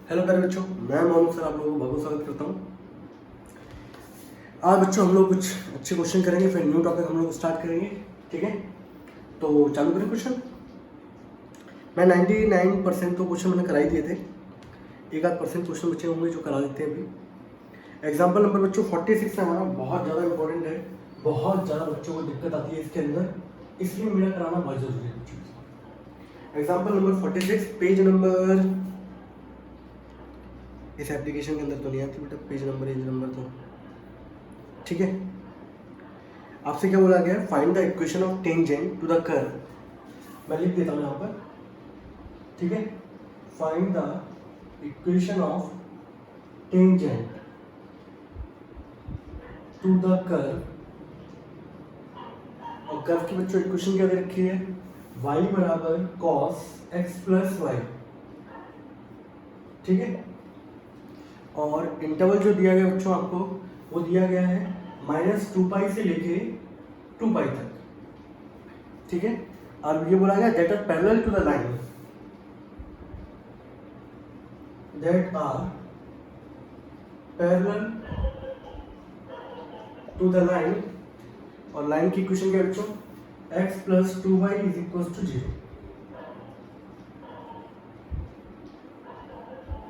Hello प्यारे बच्चों, मैं मोहन सर आप लोगों को बहुत स्वागत करता हूँ। आज बच्चों हम लोग कुछ अच्छे क्वेश्चन करेंगे, फिर न्यू टॉपिक हम लोग स्टार्ट करेंगे। ठीक है, तो चालू करें क्वेश्चन। मैं 99% तो क्वेश्चन मैंने करा ही दिए थे, एक आध परसेंट क्वेश्चन बच्चे होंगे जो करा देते हैं अभी। एग्जाम्पल नंबर बच्चों 46 है हमारा, बहुत ज़्यादा इंपॉर्टेंट है, बहुत ज़्यादा बच्चों को दिक्कत आती है इसके अंदर, इसलिए मेरा कराना बहुत ज़रूरी है बच्चों। एग्जाम्पल नंबर 46, पेज नंबर, इस एप्लीकेशन के अंदर तो नहीं आती बेटा पेज नंबर तो, ठीक है। आपसे क्या बोला गया है, find the equation of tangent to the curve. मैं लिख देता हूँ यहाँ पर, ठीक है। Find the equation of tangent to the curve, और कर्व की बच्चों इक्वेशन क्या दे रखी है, y बराबर cos x प्लस वाई, ठीक है। और इंटरवल जो दिया गया बच्चों आपको, वो दिया गया है -2π से लेके 2π तक, ठीक है। और ये बोला गया that are parallel to the line, that are parallel to the line, और लाइन की इक्वेशन क्या है बच्चों, x plus 2y is equal to 0,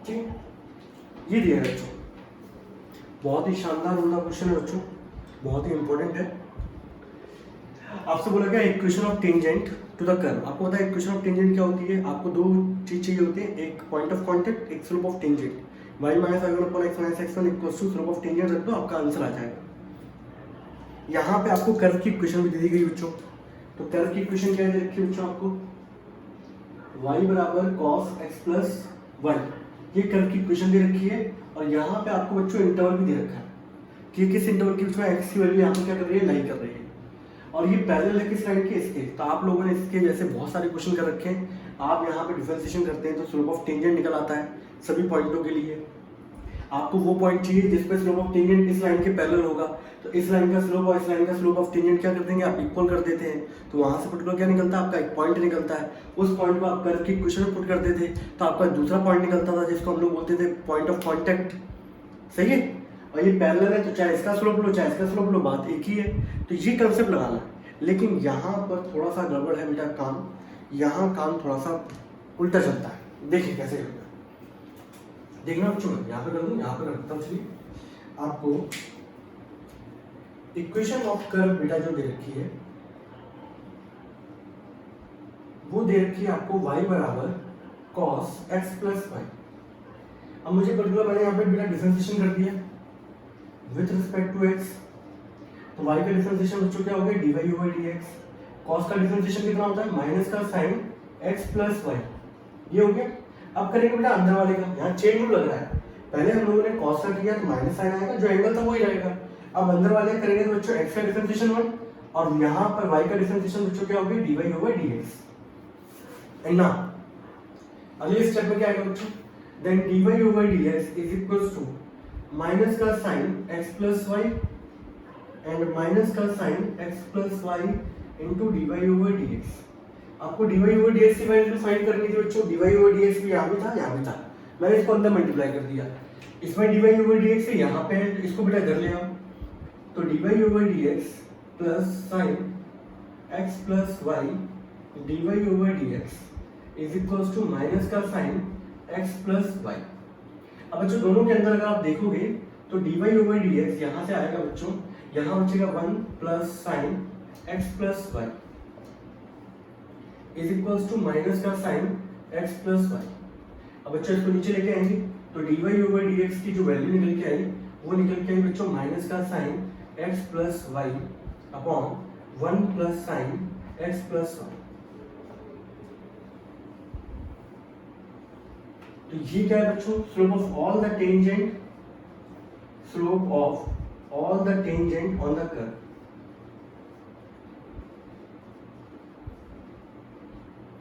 ठीक। ये दिया है बच्चों, बहुत ही शानदार उम्दा क्वेश्चन है बच्चों, बहुत ही इंपॉर्टेंट है। आपसे बोला गया equation of tangent to the curve. आपको पता है इक्वेशन ऑफ टेंजेंट क्या होती है, आपको दो चीज चाहिए होती है, एक पॉइंट ऑफ कांटेक्ट, एक slope of tangent. y minus y1 upon x minus x1 equals to slope of tangent रख दो, आपका आंसर आ जाएगा। यहाँ पे आपको कर्व की इक्वेशन भी दे दी गई बच्चों, तो कर्व की इक्वेशन क्या दे रखी है बच्चों आपको, y बराबर cos x प्लस वन, ये कर्व की इक्वेशन दे रखी है। और यहाँ पे आपको बच्चों इंटरवल भी दे रखा है कि किस इंटरवल के बीच में x की वैल्यू यहाँ पे क्या कर रही है, लाई कर रही है, और ये पैरेलल है किस लाइन के, इसके। तो आप लोगों ने इसके जैसे बहुत सारे क्वेश्चन कर रखे हैं, आप यहाँ पे डिफरेंशिएशन करते हैं तो स्लोप ऑफ टेंजेंट निकल आता है सभी पॉइंटों के लिए। आपको वो पॉइंट चाहिए जिसपे स्लोप ऑफ टेंजेंट इस लाइन के पैरेलल होगा, तो इस लाइन का स्लोप और इस लाइन का स्लोप ऑफ टेंजेंट क्या कर देंगे, आप इक्वल कर देते हैं, तो वहां से पर्टिकुलर क्या निकलता है, आपका एक पॉइंट निकलता है। उस पॉइंट को आप कर्व की इक्वेशन में पुट करते थे तो आपका दूसरा पॉइंट निकलता था, जिसको हम लोग बोलते थे पॉइंट ऑफ कॉन्टेक्ट, सही है। और ये पैरेलल है तो चाहे इसका स्लोप लो चाहे इसका स्लोप लो, बात एक ही है। तो ये कंसेप्ट लगाना है, लेकिन यहाँ पर थोड़ा सा गड़बड़ है बेटा काम, यहाँ काम थोड़ा सा उल्टा चलता है। देखिए कैसे करता है, देखना बच्चों, यहाँ पे कर दूँ, यहाँ पे रखता हूँ। चलिए, आपको इक्वेशन ऑफ कर्व बेटा जो दे रखी है, वो दे रखी है आपको y बराबर cos x प्लस वाई। अब मुझे पर्टिकुलर मैंने यहाँ पे बेटा डिफरेंशिएशन कर दिया विथ रिस्पेक्ट टू x, तो y का डिफरेंशिएशन बच्चों क्या हो गया, dy ओवर dx। cos का डिफरेंशिएशन कितना होता है, माइनस का साइन x प्लस वाई, ये हो गया। अब करेंगे बेटा अंदर वाले का, यहाँ चेन रूल लग रहा है, पहले हम लोगों ने cos का किया तो माइनस साइन आएगा, जो एंगल था वही रहेगा। अब अंदर वाले करेंगे तो बच्चों x का डिफरेंशिएशन 1, और यहाँ पर y का डिफरेंशिएशन बच्चों क्या हो गया, dy over dx। And now अगले स्टेप में क्या आएगा बच्चों, then dy over dx is equals to minus का sine x plus y and minus का sine x plus y into dy over dx। आपको dy ओवर dx की value find करनी थी बच्चों, dy ओवर dx भी यहाँ भी था, यहाँ भी था, मैंने इसको अंदर मल्टीप्लाई कर दिया। इसमें dy ओवर dx है, यहाँ पे इसको बेटा इधर ले आओ, तो dy over dx plus sine x plus Y dy over dx is equals to minus का साइन x प्लस वाई। अब बच्चों दोनों के अंदर अगर आप देखोगे तो dy ओवर dx यहाँ से आएगा बच्चों, यहाँ बचेगा 1 plus sine x plus Y is equals to minus का साइन x प्लस वाई। अब बच्चों इसको नीचे लेके आएंगे तो dy ओवर dx की जो वैल्यू निकल के आई, वो निकल के आई बच्चों माइनस का sine x plus Y upon 1 plus sine x plus Y. तो ये क्या है बच्चों, slope of all the tangent, slope of all the tangent on the curve,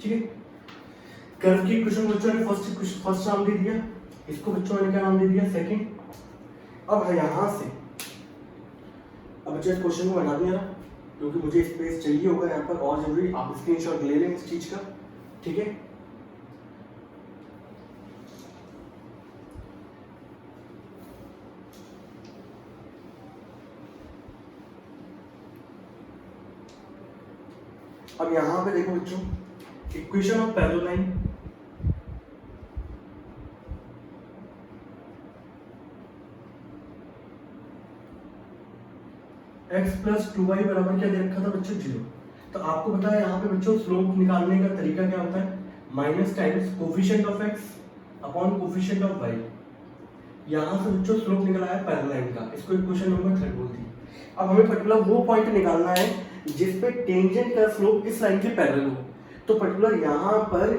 ठीक है। कर्व की इक्वेशन बच्चों ने फर्स्ट नाम दे दिया, इसको बच्चों ने क्या नाम दे दिया, सेकंड। अब यहां से अब बच्चों इस क्वेश्चन को हटा दिया ना, क्योंकि मुझे स्पेस चाहिए होगा यहाँ पर, और जरूरी आप स्क्रीनशॉट ले लें इस चीज का, ठीक है। अब यहाँ पे देखो बच्चों, equation of parallel line, x plus 2y बराबर क्या दे रखा था बच्चों, 0। तो आपको पता है यहाँ पे बच्चों स्लोप निकालने का तरीका क्या होता है, minus times coefficient of x upon coefficient of y। यहाँ से बच्चों स्लोप निकला है पैरेलल लाइन का, इसको इक्वेशन नंबर 3 बोलती है। अब हमें पर्टिकुलर वो पॉइंट निकालना है जिस पे टेंजेंट का स्लोप इस लाइन के पैरेलल हो। तो पर्टिकुलर यहाँ पर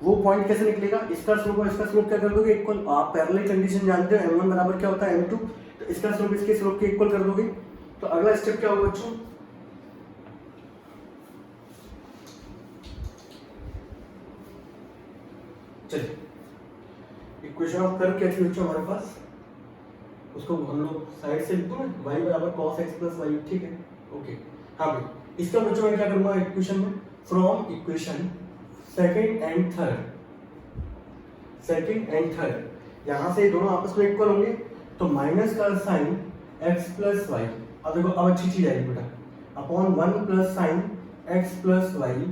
वो पॉइंट कैसे निकलेगा, इसका स्लोप और इसका स्लोप क्या कर दोगे, इक्वल। आप पैरेलल कंडीशन जानते हो, m1 बराबर क्या होता है m2, तो इसका स्लोप इसके स्लोप के इक्वल कर दोगे। तो अगला स्टेप क्या होगा बच्चों, चलिए इक्वेशन ऑफ कर्व क्या थी बच्चों हमारे पास, उसको हम लोग साइड से लिख दो ना, y बराबर cos x प्लस वाई, ठीक है, ओके। हाँ भाई, इसका बच्चों मैं क्या करूंगा इक्वेशन में, from equation second and third, यहाँ से दोनों आपस में इक्वल होंगे, तो माइनस का साइन x प्लस वाई, अब देखो अब अच्छी चीज आएगी बेटा, upon 1 plus sine x plus Y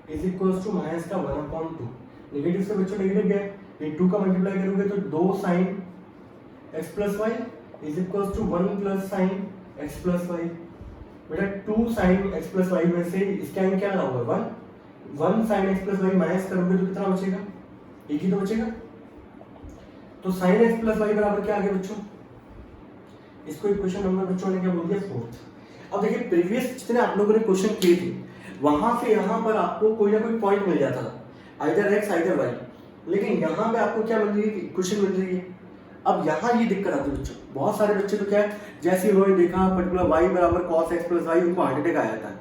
is equal to minus का 1 अपॉन 2। नेगेटिव से बच्चों नेगेटिव गया, ये 2 का मल्टीप्लाई करोगे तो 2 sine x plus Y is equal to 1 plus sine x plus Y. बेटा 2 साइन x प्लस वाई में से इसका आगे क्या होगा 1 sine x plus Y minus करोगे तो कितना बचेगा, एक ही तो बचेगा। तो साइन x प्लस वाई बराबर क्या आ गया बच्चों, इसको इक्वेशन नंबर बच्चों ने क्या बोल दिया 4th। अब देखिए प्रीवियस जितने आप लोगों ने क्वेश्चन किए थे वहां से यहाँ पर आपको कोई ना कोई पॉइंट मिल जाता था, आइदर x आइदर y, लेकिन यहाँ पे आपको क्या मिल रही है, इक्वेशन मिल रही है। अब यहाँ ये दिक्कत आती है बच्चों, बहुत सारे बच्चे तो क्या है, जैसे उन्होंने देखा पर्टिकुलर y बराबर cos x प्लस वाई, उनको हार्ट अटैक आ जाता है,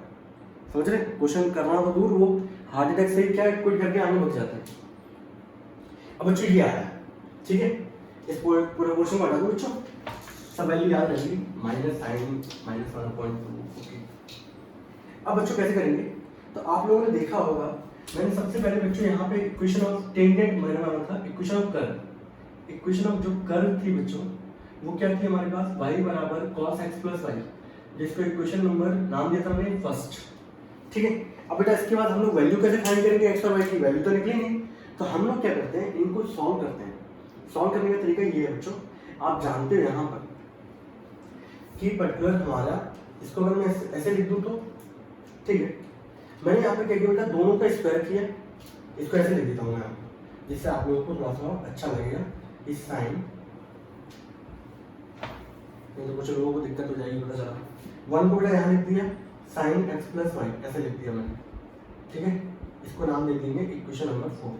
समझ रहे, क्वेश्चन करना तो दूर, वो हार्ट अटैक से ही क्या है कोई करके आगे बढ़ जाता है। अब बच्चों ये आया, ठीक है, इस पूरे क्वेश्चन को हटा दो बच्चों, सब वैल्यू याद रहेगी, माइनस साइन माइनस 1.2, ओके। अब बच्चों कैसे करेंगे, तो आप लोगों ने देखा होगा मैंने सबसे पहले बच्चों यहाँ पे इक्वेशन ऑफ टेंजेंट मैंने माना था, equation of curve, equation of जो कर्व थी बच्चों वो क्या थी हमारे पास, y बराबर cos x प्लस वाई, जिसको इक्वेशन नंबर नाम दिया था हमने फर्स्ट, ठीक है। अब बेटा इसके बाद हम लोग वैल्यू कैसे फाइंड करेंगे, x और y की वैल्यू तो निकलेंगे, तो हम लोग क्या करते हैं इनको सॉल्व करते हैं। सॉल्व करने का तरीका ये है बच्चों, आप जानते हो यहाँ पर कि पर्टिकुलर हमारा, इसको अगर मैं ऐसे लिख दूँ तो ठीक है, मैंने यहाँ पे क्या किया बेटा, दोनों का स्क्वायर किया, इसको ऐसे लिख देता हूँ मैं, जिससे आप लोगों को थोड़ा सा अच्छा लगेगा, इस साइन, नहीं तो कुछ लोगों को दिक्कत हो जाएगी पता चला। 1 को बेटा यहाँ लिख दिया साइन x प्लस वाई, ऐसे लिख दिया मैंने, ठीक है, इसको नाम दे देंगे इक्वेशन नंबर 4,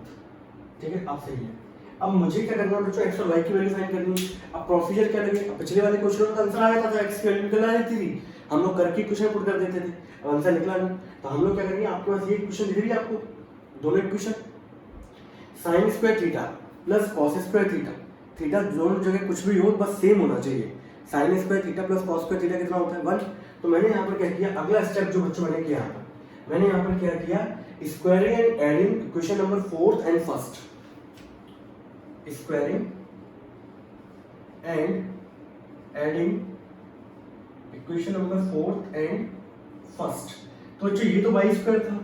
ठीक है, आप सही है। अब मुझे क्या करना है बच्चों, x और y की वैल्यू फाइंड करनी है। अब प्रोसीजर क्या लगे, पिछले वाले क्वेश्चन का आंसर आया था x की वैल्यू निकल आई थी, हम लोग करके क्वेश्चन पुट कर देते थे, अब आंसर निकला नहीं, तो हम लोग क्या करेंगे, आपके पास ये इक्वेशन दिख रही है आपको, दोनों equation, sine square theta plus cos square theta, theta दोनों जगह कुछ भी हो बस सेम होना चाहिए, sine square theta plus cos square theta कितना होता है 1। तो मैंने यहाँ पर क्या किया, अगला स्टेप जो बच्चों मैंने किया, मैंने यहाँ पर क्या किया, squaring and adding equation number 4th and first, squaring and adding equation number 4th and first. तो बच्चों ये तो y स्क्वायर था,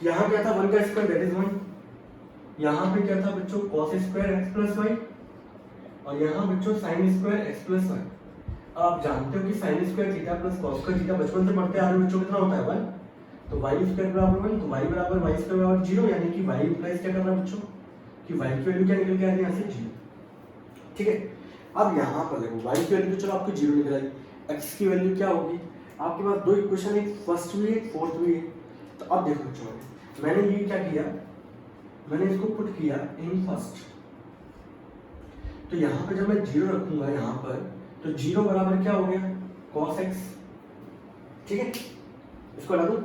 यहाँ क्या था 1 का स्क्वायर दैट इज 1, यहाँ पे क्या था बच्चों cos square x plus Y, और यहाँ बच्चों sin square x plus Y. आप जानते हो कि sin square theta plus cos square theta बचपन से पढ़ते आ रहे हो बच्चों, कितना होता है 1, तो y स्क्वायर बराबर 1, तो y बराबर y स्क्वायर बराबर 0, यानी कि y इंप्लाइज क्या कर रहा है बच्चों कि y की वैल्यू क्या निकल के आ रही है यहाँ से 0, ठीक है। अब यहाँ पर देखो y की वैल्यू तो चलो आपकी 0 निकल आई, x की वैल्यू क्या होगी, आपके पास दो इक्वेशन, एक फर्स्ट भी है एक फोर्थ भी है। तो अब देखो बच्चों मैंने ये क्या किया, मैंने इसको पुट किया इन फर्स्ट, तो यहाँ पे जब मैं 0 रखूंगा यहाँ पर, तो 0 बराबर क्या हो गया cos x, ठीक है, इसको लगा दो।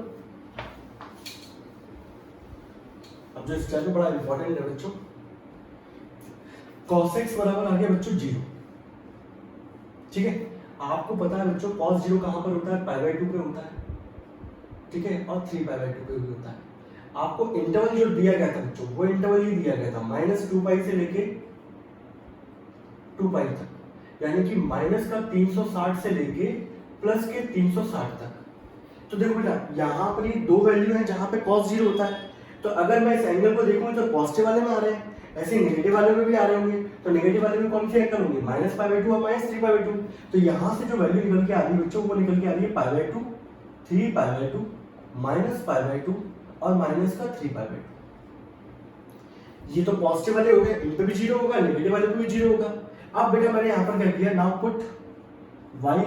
अब जो स्टेप बड़ा इंपॉर्टेंट है बच्चों, cos x बराबर आ गया बच्चों 0, ठीक है। आपको पता है बच्चों cos 0 कहां पर होता है, π/2 पे होता है, ठीक है, और 3π/2 पे भी होता है। आपको इंटरवल जो दिया गया था बच्चों, वो इंटरवल ही दिया गया था -2π से लेके 2π तक, यानी कि माइनस का 360 से लेके प्लस के 360 तक। तो देखो बेटा यहाँ पर ये दो वैल्यू है जहाँ पे cos 0 होता है, तो अगर मैं इस एंगल को देखूँ तो पॉजिटिव वाले में आ रहे हैं, ऐसे नेगेटिव वाले में भी आ रहे होंगे, तो नेगेटिव वाले में कौन से एंगल होंगे, -π/2 और -3/2। तो यहाँ से जो वैल्यू निकल के आ रही है बच्चों वो निकल के आ रही है π/2, 3π/2, -π/2 और -3π/2। ये तो पॉजिटिव वाले हो गए, इन पे भी 0 होगा, नेगेटिव वाले पे भी 0 होगा। अब बेटा मैंने यहाँ पर कर दिया, now put y =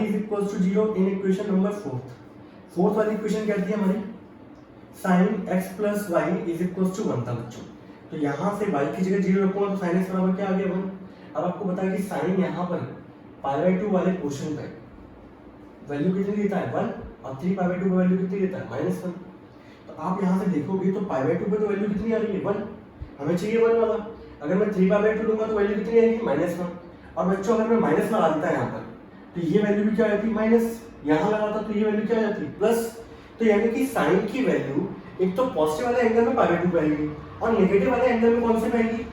0 in equation number 4th वाली इक्वेशन क्या थी हमारी, sin x + y = 1 था बच्चों। तो यहाँ से y की जगह 0 रखूंगा तो sin x बराबर क्या आ गया 1। अब आपको पता है कि sin यहाँ पर π/2 वाले पोर्शन पे वैल्यू कितनी देता है 1 और 3π/2 की वैल्यू कितनी देता है -1। तो आप यहाँ से देखोगे तो π/2 पे तो वैल्यू कितनी आ रही है 1, हमें चाहिए 1 वाला। अगर मैं 3π/2 लूंगा तो वैल्यू कितनी आएगी -1। और बच्चों अगर मैं माइनस लगा देता है यहाँ पर तो ये वैल्यू भी क्या आ जाती है माइनस, यहाँ लगाता तो ये वैल्यू क्या आ जाती है प्लस। तो यानी कि साइन की वैल्यू एक तो पॉजिटिव वाले एंगल में π/2 पे आएगी और नेगेटिव वाले एंगल में कौन से पे आएगी।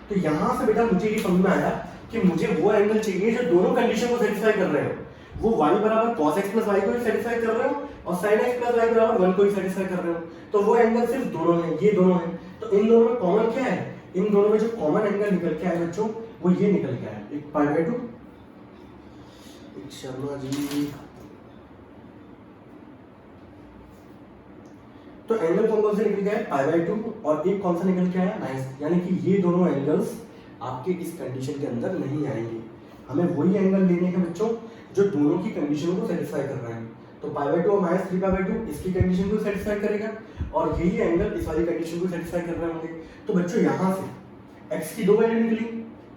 तो यहाँ से बेटा मुझे ये समझ में आया कि मुझे वो एंगल चाहिए जो दोनों कंडीशन को सेटिस्फाई कर रहे हो। वो y बराबर cos x + y को ही सेटिस्फाई कर रहे हो और sin x + y बराबर 1 को ही सेटिस्फाई कर रहे हो। तो वो एंगल सिर्फ दोनों हैं, ये दोनों हैं। तो इन दोनों में कॉमन क्या है, इन दोनों में जो कॉमन एंगल निकल के आया बच्चों वो ये निकल के आया, एक π/2, एक शर्मा जी। तो एंगल कौन से निकल के आया π/2 और एक कौन सा निकल के आया -, यानी कि ये दोनों एंगल्स आपके इस कंडीशन के अंदर नहीं आएंगे। हमें वही एंगल लेने हैं बच्चों जो दोनों की कंडीशनों को सेटिस्फाई कर रहे हैं। तो π/2 और -3π/2 इसकी कंडीशन को सेटिस्फाई करेगा और यही एंगल इस वाली कंडीशन को सेटिस्फाई कर रहे होंगे। तो बच्चों यहाँ से x की दो वैल्यू निकली,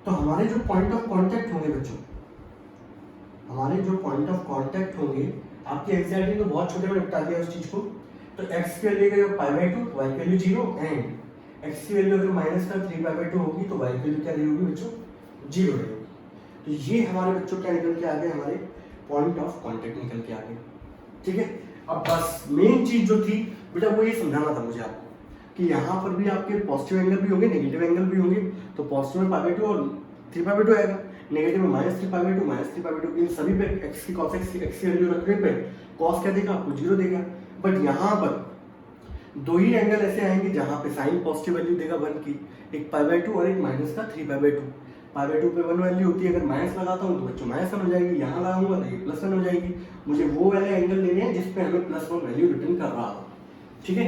तो हमारे जो पॉइंट ऑफ कांटेक्ट होंगे बच्चों, हमारे जो पॉइंट ऑफ कांटेक्ट होंगे, आपकी एग्जैक्टली तो बहुत छोटे में निपटा दिया उस चीज को। तो x की वैल्यू π/2, y की वैल्यू 0 एंड x की वैल्यू अगर -3π/2 होगी तो y की वैल्यू क्या रहेगी बच्चों 0 रहेगी। तो ये हमारे बच्चों क्या निकल के आ गए, हमारे पॉइंट ऑफ कांटेक्ट निकल के आ गए। ठीक है, अब बस मेन चीज जो थी बेटा वो ये समझाना था मुझे आपको कि यहाँ पर भी आपके पॉजिटिव एंगल भी होंगे, नेगेटिव एंगल भी होंगे। तो पॉजिटिव में π/2 और 3π/2 आएगा, नेगेटिव में -3π/2 -3π/2। इन सभी पे x की cos x की वैल्यू रखने पे cos क्या देगा आपको 0 देगा। बट यहाँ पर दो ही एंगल ऐसे आएंगे जहाँ पे साइन पॉजिटिव वैल्यू देगा 1 की, एक π/2 और एक -3π/2। π/2 पे 1 वैल्यू होती है, अगर माइनस लगाता हूँ तो बच्चों -1 हो जाएगी, यहाँ लगाऊंगा तो ये +1 हो जाएगी। मुझे वो वाले एंगल लेने हैं जिसपे हमें +1 वैल्यू रिटर्न कर रहा हो। ठीक है,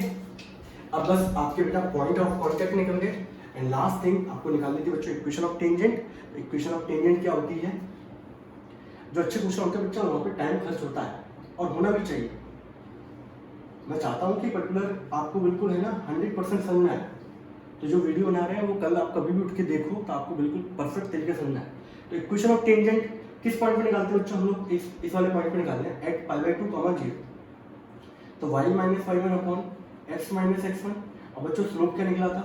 अब बस आपके बेटा पॉइंट ऑफ कांटेक्ट निकल गए। एंड लास्ट थिंग आपको निकालनी थी बच्चों equation of tangent. Equation of tangent क्या होती है, जो अच्छे क्वेश्चन होते हैं बच्चों वहाँ पे टाइम खर्च होता है और होना भी चाहिए। मैं चाहता हूँ कि पर्टिकुलर आपको बिल्कुल है ना 100% समझ में आए। तो जो वीडियो बना रहे हैं वो कल आप कभी भी उठ के देखो तो आपको बिल्कुल परफेक्ट तरीके से समझना है। तो इक्वेशन ऑफ टेंजेंट किस पॉइंट पे निकालते हैं बच्चों, हम लोग इस वाले पॉइंट पे निकालते हैं एट π/2, 0। तो y - y1 upon x - x1। अब बच्चों स्लोप क्या निकला था,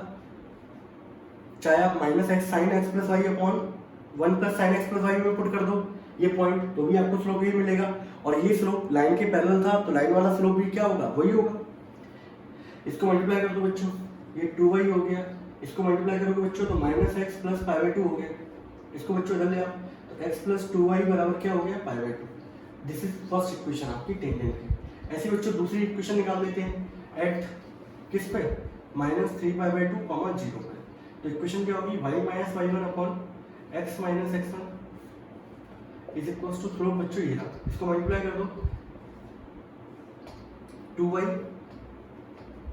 चाहे आप -x sin x + y upon 1 + sin x + y में पुट कर दो ये पॉइंट, तो भी आपको स्लोप यही मिलेगा। और ये स्लोप लाइन के पैरेलल था तो लाइन वाला स्लोप भी क्या होगा वही होगा। इसको मल्टीप्लाई कर दो बच्चों, ये 2y हो गया। इसको मल्टीप्लाई करोगे बच्चों तो -x + π/2 हो गया। इसको बच्चों इधर ले आओ तो x + 2y बराबर क्या हो गया π/2। दिस इज फर्स्ट इक्वेशन आपकी टेंजेंट की। ऐसे बच्चों दूसरी इक्वेशन निकाल लेते हैं एट किस पे -3π/2, 0 पे। तो इक्वेशन क्या होगी y - y1 upon x - x1 is equals to slope बच्चों ये रहा। इसको मल्टीप्लाई कर दो 2y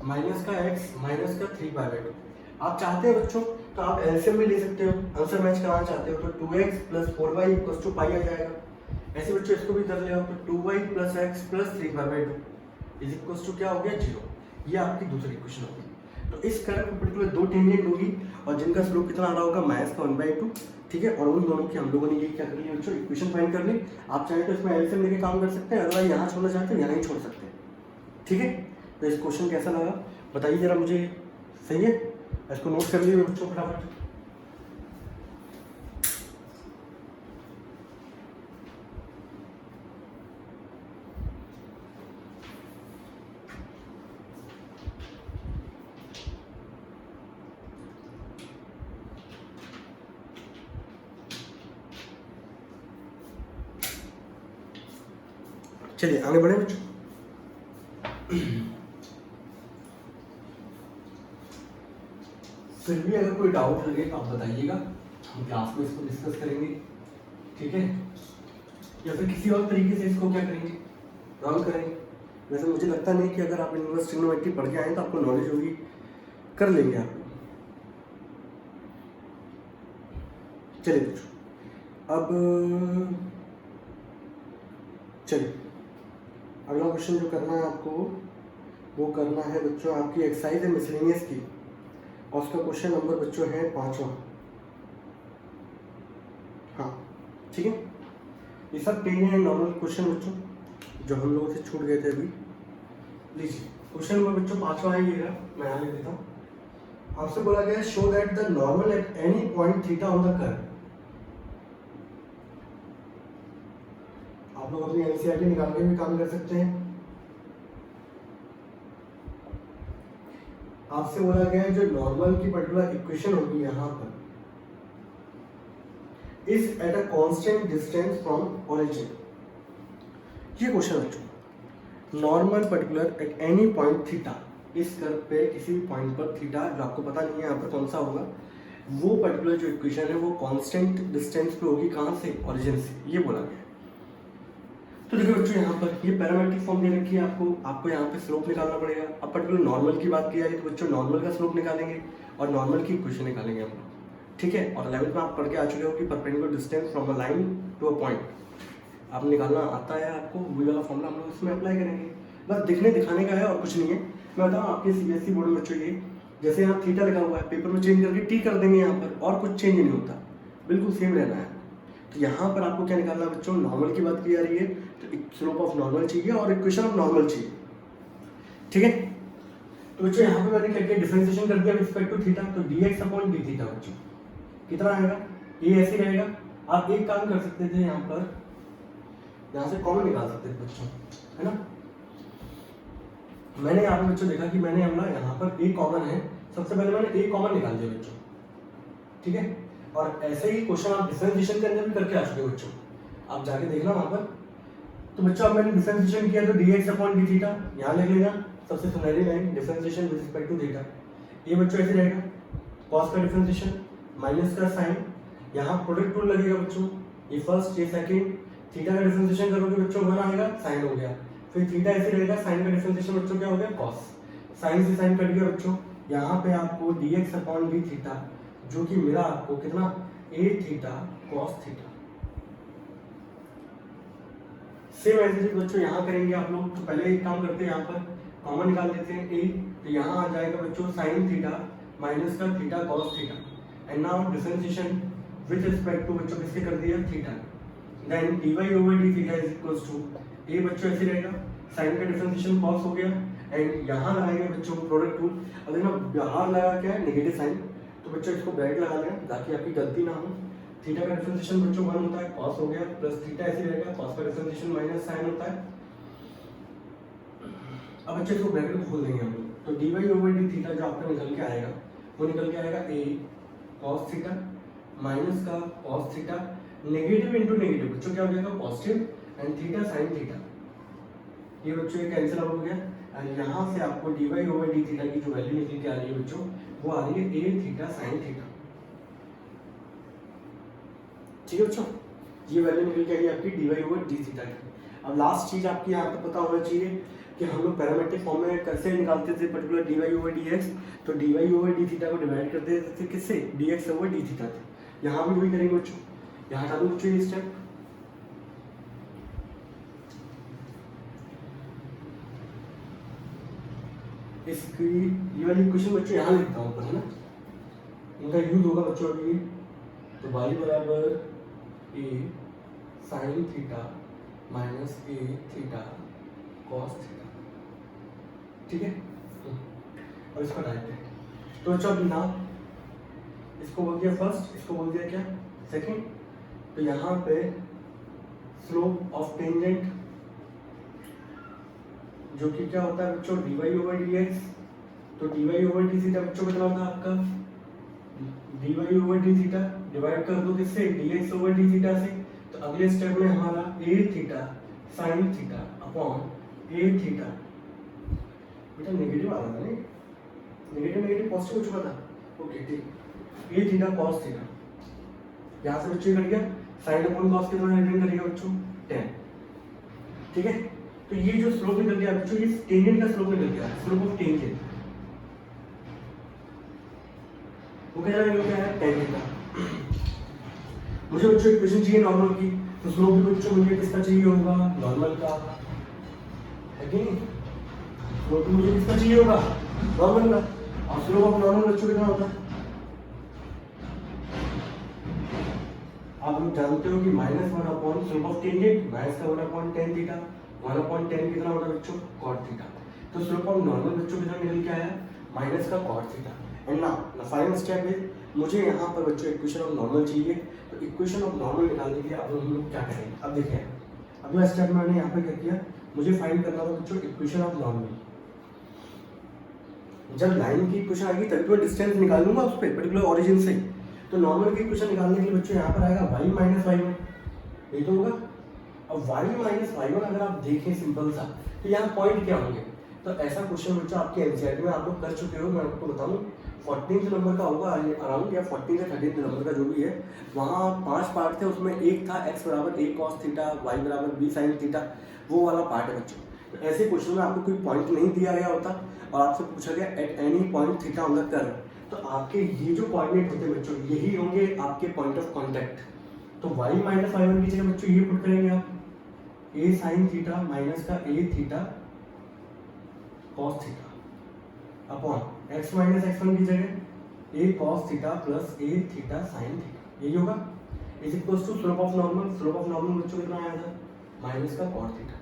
माइनस का x माइनस का 3π/2। आप चाहते हैं बच्चों तो आप एलसीएम भी ले सकते हो, आंसर मैच कराना चाहते हो तो 2x + 4y = π आ जाएगा। ऐसे बच्चों इसको भी कर ले आओ तो 2y + x + 3π/2 is equals to क्या हो गया 0। ये आपकी दूसरी इक्वेशन होगी। तो इस कर्व में पर्टिकुलर दो टेंजेंट होगी और जिनका स्लोप कितना आ रहा होगा -1/2। ठीक है, और उन दोनों की हम लोगों ने ये क्या कर लिया बच्चों इक्वेशन फाइंड कर ली। आप चाहे तो इसमें एलसीएम लेके काम कर सकते हैं, अदरवाइज यहाँ छोड़ना चाहते हैं यहाँ नहीं छोड़ सकते। ठीक है, तो इस क्वेश्चन कैसा लगा बताइए जरा मुझे। सही है, इसको नोट कर लीजिए बच्चों फटाफट। चलिए आगे बढ़े बच्चों। फिर भी अगर कोई डाउट लगे तो आप बताइएगा, हम क्लास में इसको डिस्कस करेंगे, ठीक है, या फिर किसी और तरीके से इसको क्या करेंगे, रॉल्व करेंगे। वैसे मुझे लगता नहीं कि अगर आप इनवर्स ट्रिग्नोमेट्री पढ़ के आए तो आपको नॉलेज होगी, कर लेंगे आप। चलिए बच्चों, अब चलिए अगला क्वेश्चन जो करना है आपको वो करना है बच्चों आपकी एक्सरसाइज है मिसलेनियस की, और उसका क्वेश्चन नंबर बच्चों है 5वां। हाँ ठीक है, ये सब टेन एंड नॉर्मल क्वेश्चन बच्चों जो हम लोगों से छूट गए थे अभी। लीजिए क्वेश्चन नंबर बच्चों 5वां है, ये मैं यहाँ लिख देता हूँ। आपसे बोला गया show that the normal at any point theta on the curve. आप लोग अपनी एनसीईआरटी निकाल के भी काम कर सकते हैं। आपसे बोला गया है जो नॉर्मल की पर्टिकुलर इक्वेशन होगी यहाँ पर is at a constant distance from origin. ये क्वेश्चन बच्चों normal particular at any point theta, इस कर्व पे किसी भी पॉइंट पर थीटा जो आपको पता नहीं है यहाँ पर कौन सा होगा, वो पर्टिकुलर जो इक्वेशन है वो कांस्टेंट डिस्टेंस पे होगी, कहाँ से, ओरिजिन से, ये बोला गया। तो देखो बच्चों यहाँ पर ये पैरामेट्रिक फॉर्म दे रखी है आपको यहाँ पे स्लोप निकालना पड़ेगा। अब पर्टिकुलर नॉर्मल की बात की जाए तो बच्चों नॉर्मल का स्लोप निकालेंगे और नॉर्मल की इक्वेशन निकालेंगे हम लोग, ठीक है। और 11th में आप पढ़ के आ चुके हो कि perpendicular distance from a line to a point आप निकालना आता है आपको, वही वाला फॉर्मूला हम लोग इसमें अप्लाई करेंगे। बस दिखने दिखाने का है और कुछ नहीं है। मैं बताऊँ आपके सीबीएसई बोर्ड में बच्चों ये जैसे यहाँ थीटा लिखा हुआ है, पेपर में चेंज करके टी कर देंगे यहाँ पर, और कुछ चेंज नहीं होता, बिल्कुल सेम रहना है। तो यहाँ पर आपको क्या निकालना है बच्चों, नॉर्मल की बात की जा रही है तो स्लोप ऑफ नॉर्मल चाहिए और इक्वेशन ऑफ नॉर्मल चाहिए, ठीक है। तो बच्चों यहाँ पे मैंने क्या किया, डिफरेंशिएशन कर दिया रिस्पेक्ट टू थीटा, तो dx अपॉन डी थीटा बच्चों कितना आएगा, ये ऐसे रहेगा। आप एक काम कर सकते थे यहाँ पर, यहाँ से कॉमन निकाल सकते थे बच्चों, है ना। मैंने यहाँ पे बच्चों देखा कि मैंने अपना यहाँ पर a कॉमन है, सबसे पहले मैंने a कॉमन निकाल दिया बच्चों, ठीक है। और ऐसे ही क्वेश्चन आप डिफरेंशिएशन के अंदर भी करके आ चुके हो बच्चों, आप जाके देखना वहां पर। तो बच्चों अब मैंने डिफरेंशिएशन किया तो dx अपॉन डी थीटा यहाँ लिख लेना, सबसे सुनहरी line differentiation with respect to theta. ये बच्चों ऐसे रहेगा, cos का डिफरेंशिएशन माइनस का साइन, यहाँ प्रोडक्ट रूल लगेगा बच्चों, ये फर्स्ट ये सेकंड, थीटा का डिफरेंशिएशन करोगे बच्चों 1 आएगा, साइन हो गया, फिर थीटा ऐसे रहेगा, साइन का डिफरेंशिएशन बच्चों क्या हो गया, cos, साइन से साइन कट गया बच्चों। यहाँ पे आपको dx अपॉन डी थीटा जो कि मिला आपको कितना, a theta cos theta. Same ऐसे बच्चों यहाँ करेंगे आप लोग, तो पहले एक काम करते हैं, यहाँ पर कॉमन निकाल देते हैं a, तो यहाँ आ जाएगा बच्चों साइन थीटा माइनस का theta cos theta, and now differentiation with respect to बच्चों किसके कर दिया, theta, then dy over D theta is equals to a बच्चों ऐसे रहेगा, साइन का डिफरेंशिएशन cos हो गया, एंड यहाँ लगाएंगे बच्चों प्रोडक्ट रूल। अब देखना बाहर लगा क्या है, नेगेटिव साइन, तो बच्चों इसको ब्रैकेट लगा लेना ताकि आपकी गलती ना हो। थीटा का डिफरेंशिएशन बच्चों 1 होता है, cos हो गया, प्लस थीटा ऐसे रहेगा, cos का डिफरेंशिएशन माइनस साइन होता है। अब बच्चों इसको ब्रैकेट खोल देंगे हम लोग, तो dy ओवर डी थीटा जो आपका निकल के आएगा वो निकल के आएगा a cos थीटा माइनस का cos theta, negative into negative बच्चों क्या हो जाएगा, positive, and theta sine theta, ये बच्चों ये कैंसिल आउट हो गया। और यहाँ से आपको dy ओवर डी थीटा की जो वैल्यू निकल के आ रही है बच्चों वो आ रही है a थीटा साइन थीटा, ठीक है बच्चों, ये वैल्यू निकल के आई आपकी dy ओवर डी थीटा की। अब लास्ट चीज आपकी यहाँ पे पता होना चाहिए कि हम लोग पैरामेट्रिक फॉर्म में कैसे निकालते थे पर्टिकुलर dy ओवर dx, तो dy ओवर डी थीटा को डिवाइड कर देते थे किससे, dx ओवर डी थीटा से। यहाँ भी वही करेंगे बच्चों, यहाँ हटा दो बच्चों ये स्टेप, इसकी ये वाली इक्वेशन बच्चों यहाँ लिखता हूँ ऊपर, है ना, इनका यूज होगा बच्चों अभी। तो y बराबर a sign theta minus a theta cos theta, ठीक है। और इसका डायरेक्ट है, तो बच्चों अभी ना इसको बोल दिया फर्स्ट, इसको बोल दिया क्या, सेकंड। तो यहाँ पे स्लोप ऑफ टेंजेंट जो कि क्या होता है बच्चों dy ओवर dx, तो dy ओवर डी थीटा बच्चों कितना होता है आपका, dy over D theta divide कर दो किससे, dx ओवर डी थीटा से। तो अगले स्टेप में हमारा a theta sine theta upon A theta, बेटा नेगेटिव आ रहा था नहीं, नेगेटिव नेगेटिव पॉजिटिव हो चुका था, ओके ठीक, ए थीटा कॉस थीटा, यहाँ से बच्चों कट गया, साइन अपॉन कॉस के द्वारा रिटर्न करेगा बच्चों 10, ठीक है। तो ये जो स्लोप निकल गया बच्चों, ये टेंजेंट का स्लोप निकल गया, स्लोप ऑफ टेंजेंट, वो क्या है tan थीटा। मुझे बच्चों इक्वेशन चाहिए नॉर्मल की, तो स्लोप भी बच्चों मुझे किसका चाहिए होगा, नॉर्मल का, है कि नहीं, स्लोप भी मुझे किसका चाहिए होगा, नॉर्मल का, और स्लोप ऑफ नॉर्मल बच्चों कितना होता है, आप लोग जानते हो कि -1 upon slope of tangent -1 upon tan theta, 1 upon tan कितना होता है बच्चों, cot थीटा। तो स्लोप ऑफ नॉर्मल बच्चों कितना निकल के आया, माइनस का cot theta. And now the final step is, मुझे यहाँ पर बच्चों इक्वेशन ऑफ नॉर्मल चाहिए, तो इक्वेशन ऑफ नॉर्मल निकालने के लिए अब हम लोग क्या करेंगे, अब देखिए अगला स्टेप मैंने यहाँ पे क्या किया, मुझे फाइंड करना था बच्चों इक्वेशन ऑफ नॉर्मल। जब लाइन की इक्वेशन आएगी तभी तो डिस्टेंस निकालूंगा उस पर पर्टिकुलर ओरिजिन से, तो नॉर्मल की इक्वेशन निकालने के लिए बच्चों यहाँ पर आएगा y माइनस y1, ये तो होगा। अब y माइनस y1 अगर आप देखें सिंपल सा, तो यहाँ पॉइंट क्या होंगे, तो ऐसा क्वेश्चन बच्चों आपके एनसीईआरटी में आप लोग कर चुके हो, मैं आपको बताऊँ 14th नंबर का होगा अराउंड, या 14 या 13 नंबर का जो भी है, वहाँ 5 पार्ट थे, उसमें एक था x बराबर a cos थीटा, y बराबर b sin थीटा, वो वाला पार्ट है बच्चों। तो ऐसे क्वेश्चन में आपको कोई पॉइंट नहीं दिया गया होता और आपसे पूछा गया at any point theta on the curve, तो आपके ये जो कोऑर्डिनेट होते हैं बच्चों, यही होंगे आपके पॉइंट ऑफ कांटेक्ट। तो y माइनस y1 की जगह बच्चों ये पुट करेंगे आप, a sin थीटा माइनस का a theta cos theta upon x minus x1 की जगह a cos theta plus a theta sin theta, यही होगा, is equals to slope of normal. Slope of normal बच्चों कितना आया था, माइनस का cot थीटा।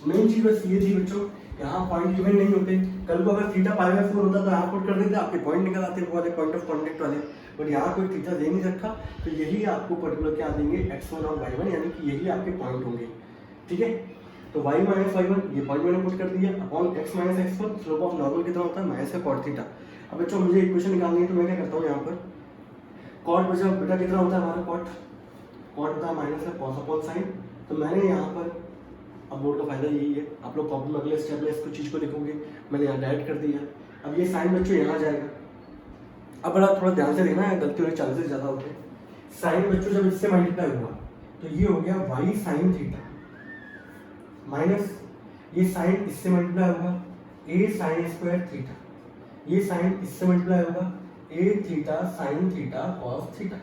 मेन चीज बस ये थी बच्चों, यहाँ पॉइंट इवन नहीं होते, कल को अगर थीटा पाई बाय 4 होता तो यहाँ पुट कर देते, आपके पॉइंट निकल आते वो वाले पॉइंट ऑफ कांटेक्ट वाले, बट यहाँ कोई थीटा दे नहीं रखा, तो यही आपको पर्टिकुलर क्या देंगे, x1 और y1, यानी कि यही आपके पॉइंट होंगे, ठीक है। तो y माइनस y1 ये पॉइंट मैंने पुट कर दिया upon x minus x1, slope of normal कितना होता है, माइनस का cot थीटा। अब बच्चों मुझे इक्वेशन निकालनी है, तो मैं क्या करता हूँ यहाँ पर, cot बचा बेटा कितना होता है हमारा, cot होता है माइनस का cos अपॉन sin। तो मैंने यहाँ पर, अब बोर्ड का फायदा यही है, आप लोग कॉपी में अगले स्टेप में इसको चीज़ को लिखोगे, मैंने यहाँ डायरेक्ट कर दिया। अब ये साइन बच्चों यहाँ जाएगा, अब बड़ा थोड़ा ध्यान से देखना है, गलती होने के चांसेस ज़्यादा होते हैं। साइन बच्चों जब इससे मल्टीप्लाई हुआ तो ये हो गया y साइन थीटा माइनस ये साइन इससे मल्टीप्लाई होगा a साइन स्क्वायर थीटा, ये साइन इससे मल्टीप्लाई होगा a theta sine theta cos theta,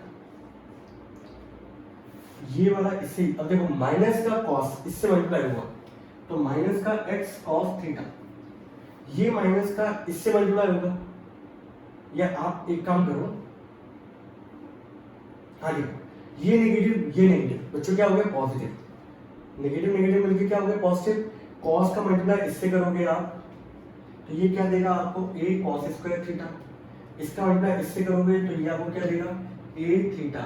ये वाला इससे, अब देखो माइनस का कॉस इससे मल्टीप्लाई हुआ तो माइनस का x कॉस थीटा, ये माइनस का इससे मल्टीप्लाई होगा, या आप एक काम करो, हाँ जी, ये नेगेटिव बच्चों क्या हो गया पॉजिटिव, नेगेटिव नेगेटिव मिलकर क्या हो गया पॉजिटिव, कॉस का मल्टीप्लाई इससे करोगे आप तो ये क्या देगा आपको a कॉस स्क्वायर थीटा, इसका मल्टीप्लाई इससे करोगे तो ये आपको क्या देगा a theta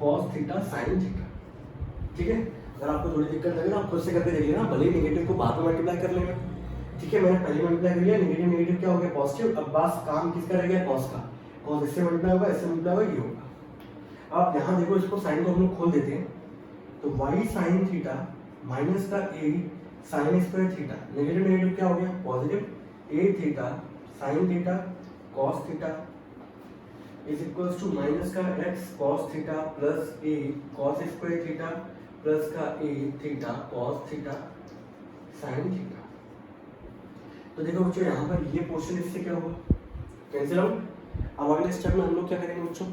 cos theta sin theta, ठीक है। अगर आपको थोड़ी दिक्कत लगे तो आप खुद से करके देख लेना, भले ही नेगेटिव को बाद में मल्टीप्लाई कर लेना, ठीक है। मैंने पहले मल्टीप्लाई कर लिया, नेगेटिव नेगेटिव क्या हो गया पॉजिटिव, अब बस काम किसका रह गया cos का, cos इससे मल्टीप्लाई होगा इससे मल्टीप्लाई होगा, ये होगा। अब यहाँ देखो इसको साइन को हम लोग खोल देते हैं, तो y sin थीटा माइनस का a sin square theta, negative negative क्या हो गया positive, a theta sin theta cos theta is equals to minus का x cos theta plus a cos square theta plus का a theta cos theta sin theta. तो देखो बच्चों यहाँ पर ये पोर्शन इससे क्या होगा कैंसिल आउट। अब अगले स्टेप में हम लोग क्या करेंगे बच्चों,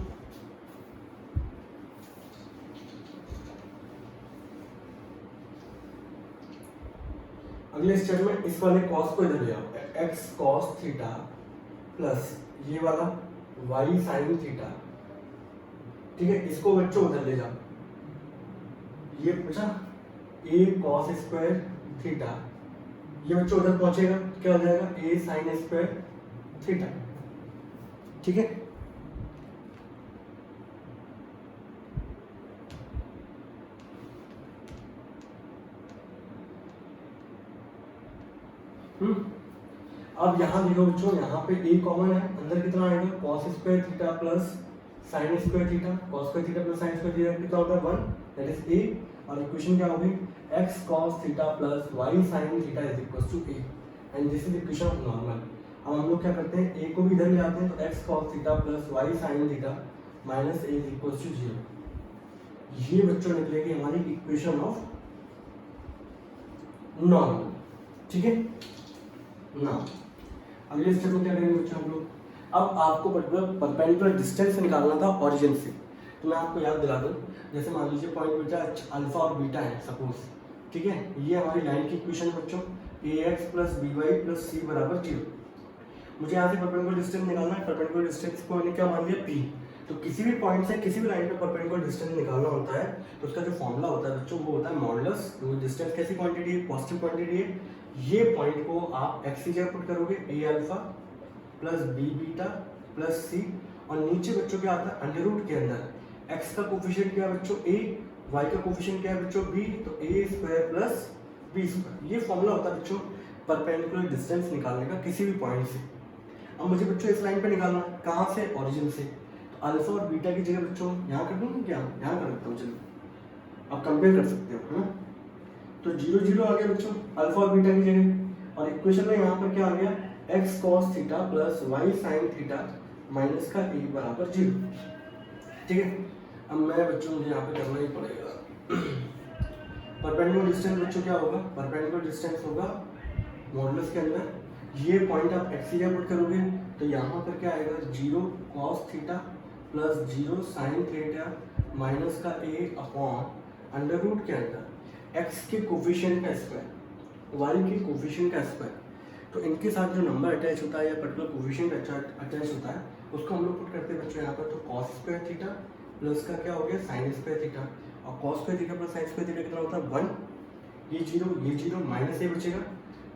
अगले स्टेप में इस वाले cos को इधर ले आओ, x cos थीटा प्लस ये वाला y sin थीटा, ठीक है। इसको बच्चों उधर ले जाओ, ये बचा a cos स्क्वायर थीटा, ये बच्चों उधर पहुंचेगा क्या हो जाएगा a sin स्क्वायर थीटा, ठीक है। अब यहाँ देखो बच्चों, यहाँ पे a कॉमन है, अंदर कितना आएगा cos square theta plus sine square theta cos square theta plus sine square theta कितना होता है 1, दैट इज ए। और इक्वेशन क्या होगी x cos theta plus y sin theta is equal to a and this is equation of normal. अब हम लोग क्या करते हैं a को भी इधर ले आते हैं तो x cos theta plus y sin theta minus a is equal to 0। ये बच्चों निकलेगी हमारी इक्वेशन ऑफ नॉर्मल। ठीक है ना। अगले स्टेप में क्या करेंगे बच्चों हम लोग, अब आपको पर्टिकुलर परपेंडिकुलर डिस्टेंस निकालना था ओरिजिन से। तो मैं आपको याद दिला दूं, जैसे मान लीजिए पॉइंट बीटा अल्फा और बीटा है सपोज, ठीक है। ये हमारी लाइन की इक्वेशन है बच्चों, ax plus by plus c बराबर 0। मुझे यहाँ से परपेंडिकुलर डिस्टेंस निकालना है। परपेंडिकुलर डिस्टेंस को मैंने क्या मान लिया p। तो किसी भी पॉइंट से किसी भी लाइन पे परपेंडिकुलर डिस्टेंस निकालना होता है तो उसका जो फॉर्मूला होता है बच्चों वो होता है मॉडुलस। तो डिस्टेंस कैसी क्वांटिटी है, पॉजिटिव क्वांटिटी है। ये पॉइंट को आप x की जगह पुट करोगे a alpha plus b beta plus c, और नीचे बच्चों क्या आता है अंडर रूट के अंदर x का कोफिशिएंट क्या है बच्चों a, y का कोफिशिएंट क्या है बच्चों b, तो a square plus b square. ये फॉर्मूला होता है बच्चों परपेंडिकुलर डिस्टेंस निकालने का किसी भी पॉइंट से। अब मुझे बच्चों इस लाइन पे निकालना है, कहाँ से, ओरिजिन से। तो अल्फा और बीटा की जगह बच्चों यहाँ कर दूँ क्या, यहाँ कर सकता हूँ, चलो आप कंपेयर कर सकते हो, है ना। तो 0 0 आ गया बच्चों अल्फा और बीटा की जगह, और इक्वेशन में यहाँ पर क्या आ गया x cos theta plus y sin theta minus का a बराबर 0। ठीक है। अब मैं बच्चों मुझे यहाँ पे करना ही पड़ेगा। परपेंडिकुलर डिस्टेंस बच्चों क्या होगा, परपेंडिकुलर डिस्टेंस होगा मॉडुलस के अंदर। ये पॉइंट आप x की जगह पुट करोगे तो यहाँ पर क्या आएगा 0 cos theta plus 0 sin theta minus का a अपॉन अंडर रूट के अंदर x के कोफिशिएंट का स्क्वायर, y के कोफिशिएंट का स्क्वायर। तो इनके साथ जो नंबर अटैच होता है या पर्टिकुलर कोफिशिएंट अटैच होता है उसको हम लोग पुट करते हैं बच्चों यहाँ पर। तो cos स्क्वायर थीटा प्लस का क्या हो गया sin स्क्वायर थीटा, और cos square theta plus sin square theta कितना होता है 1, ये 0 माइनस a बचेगा।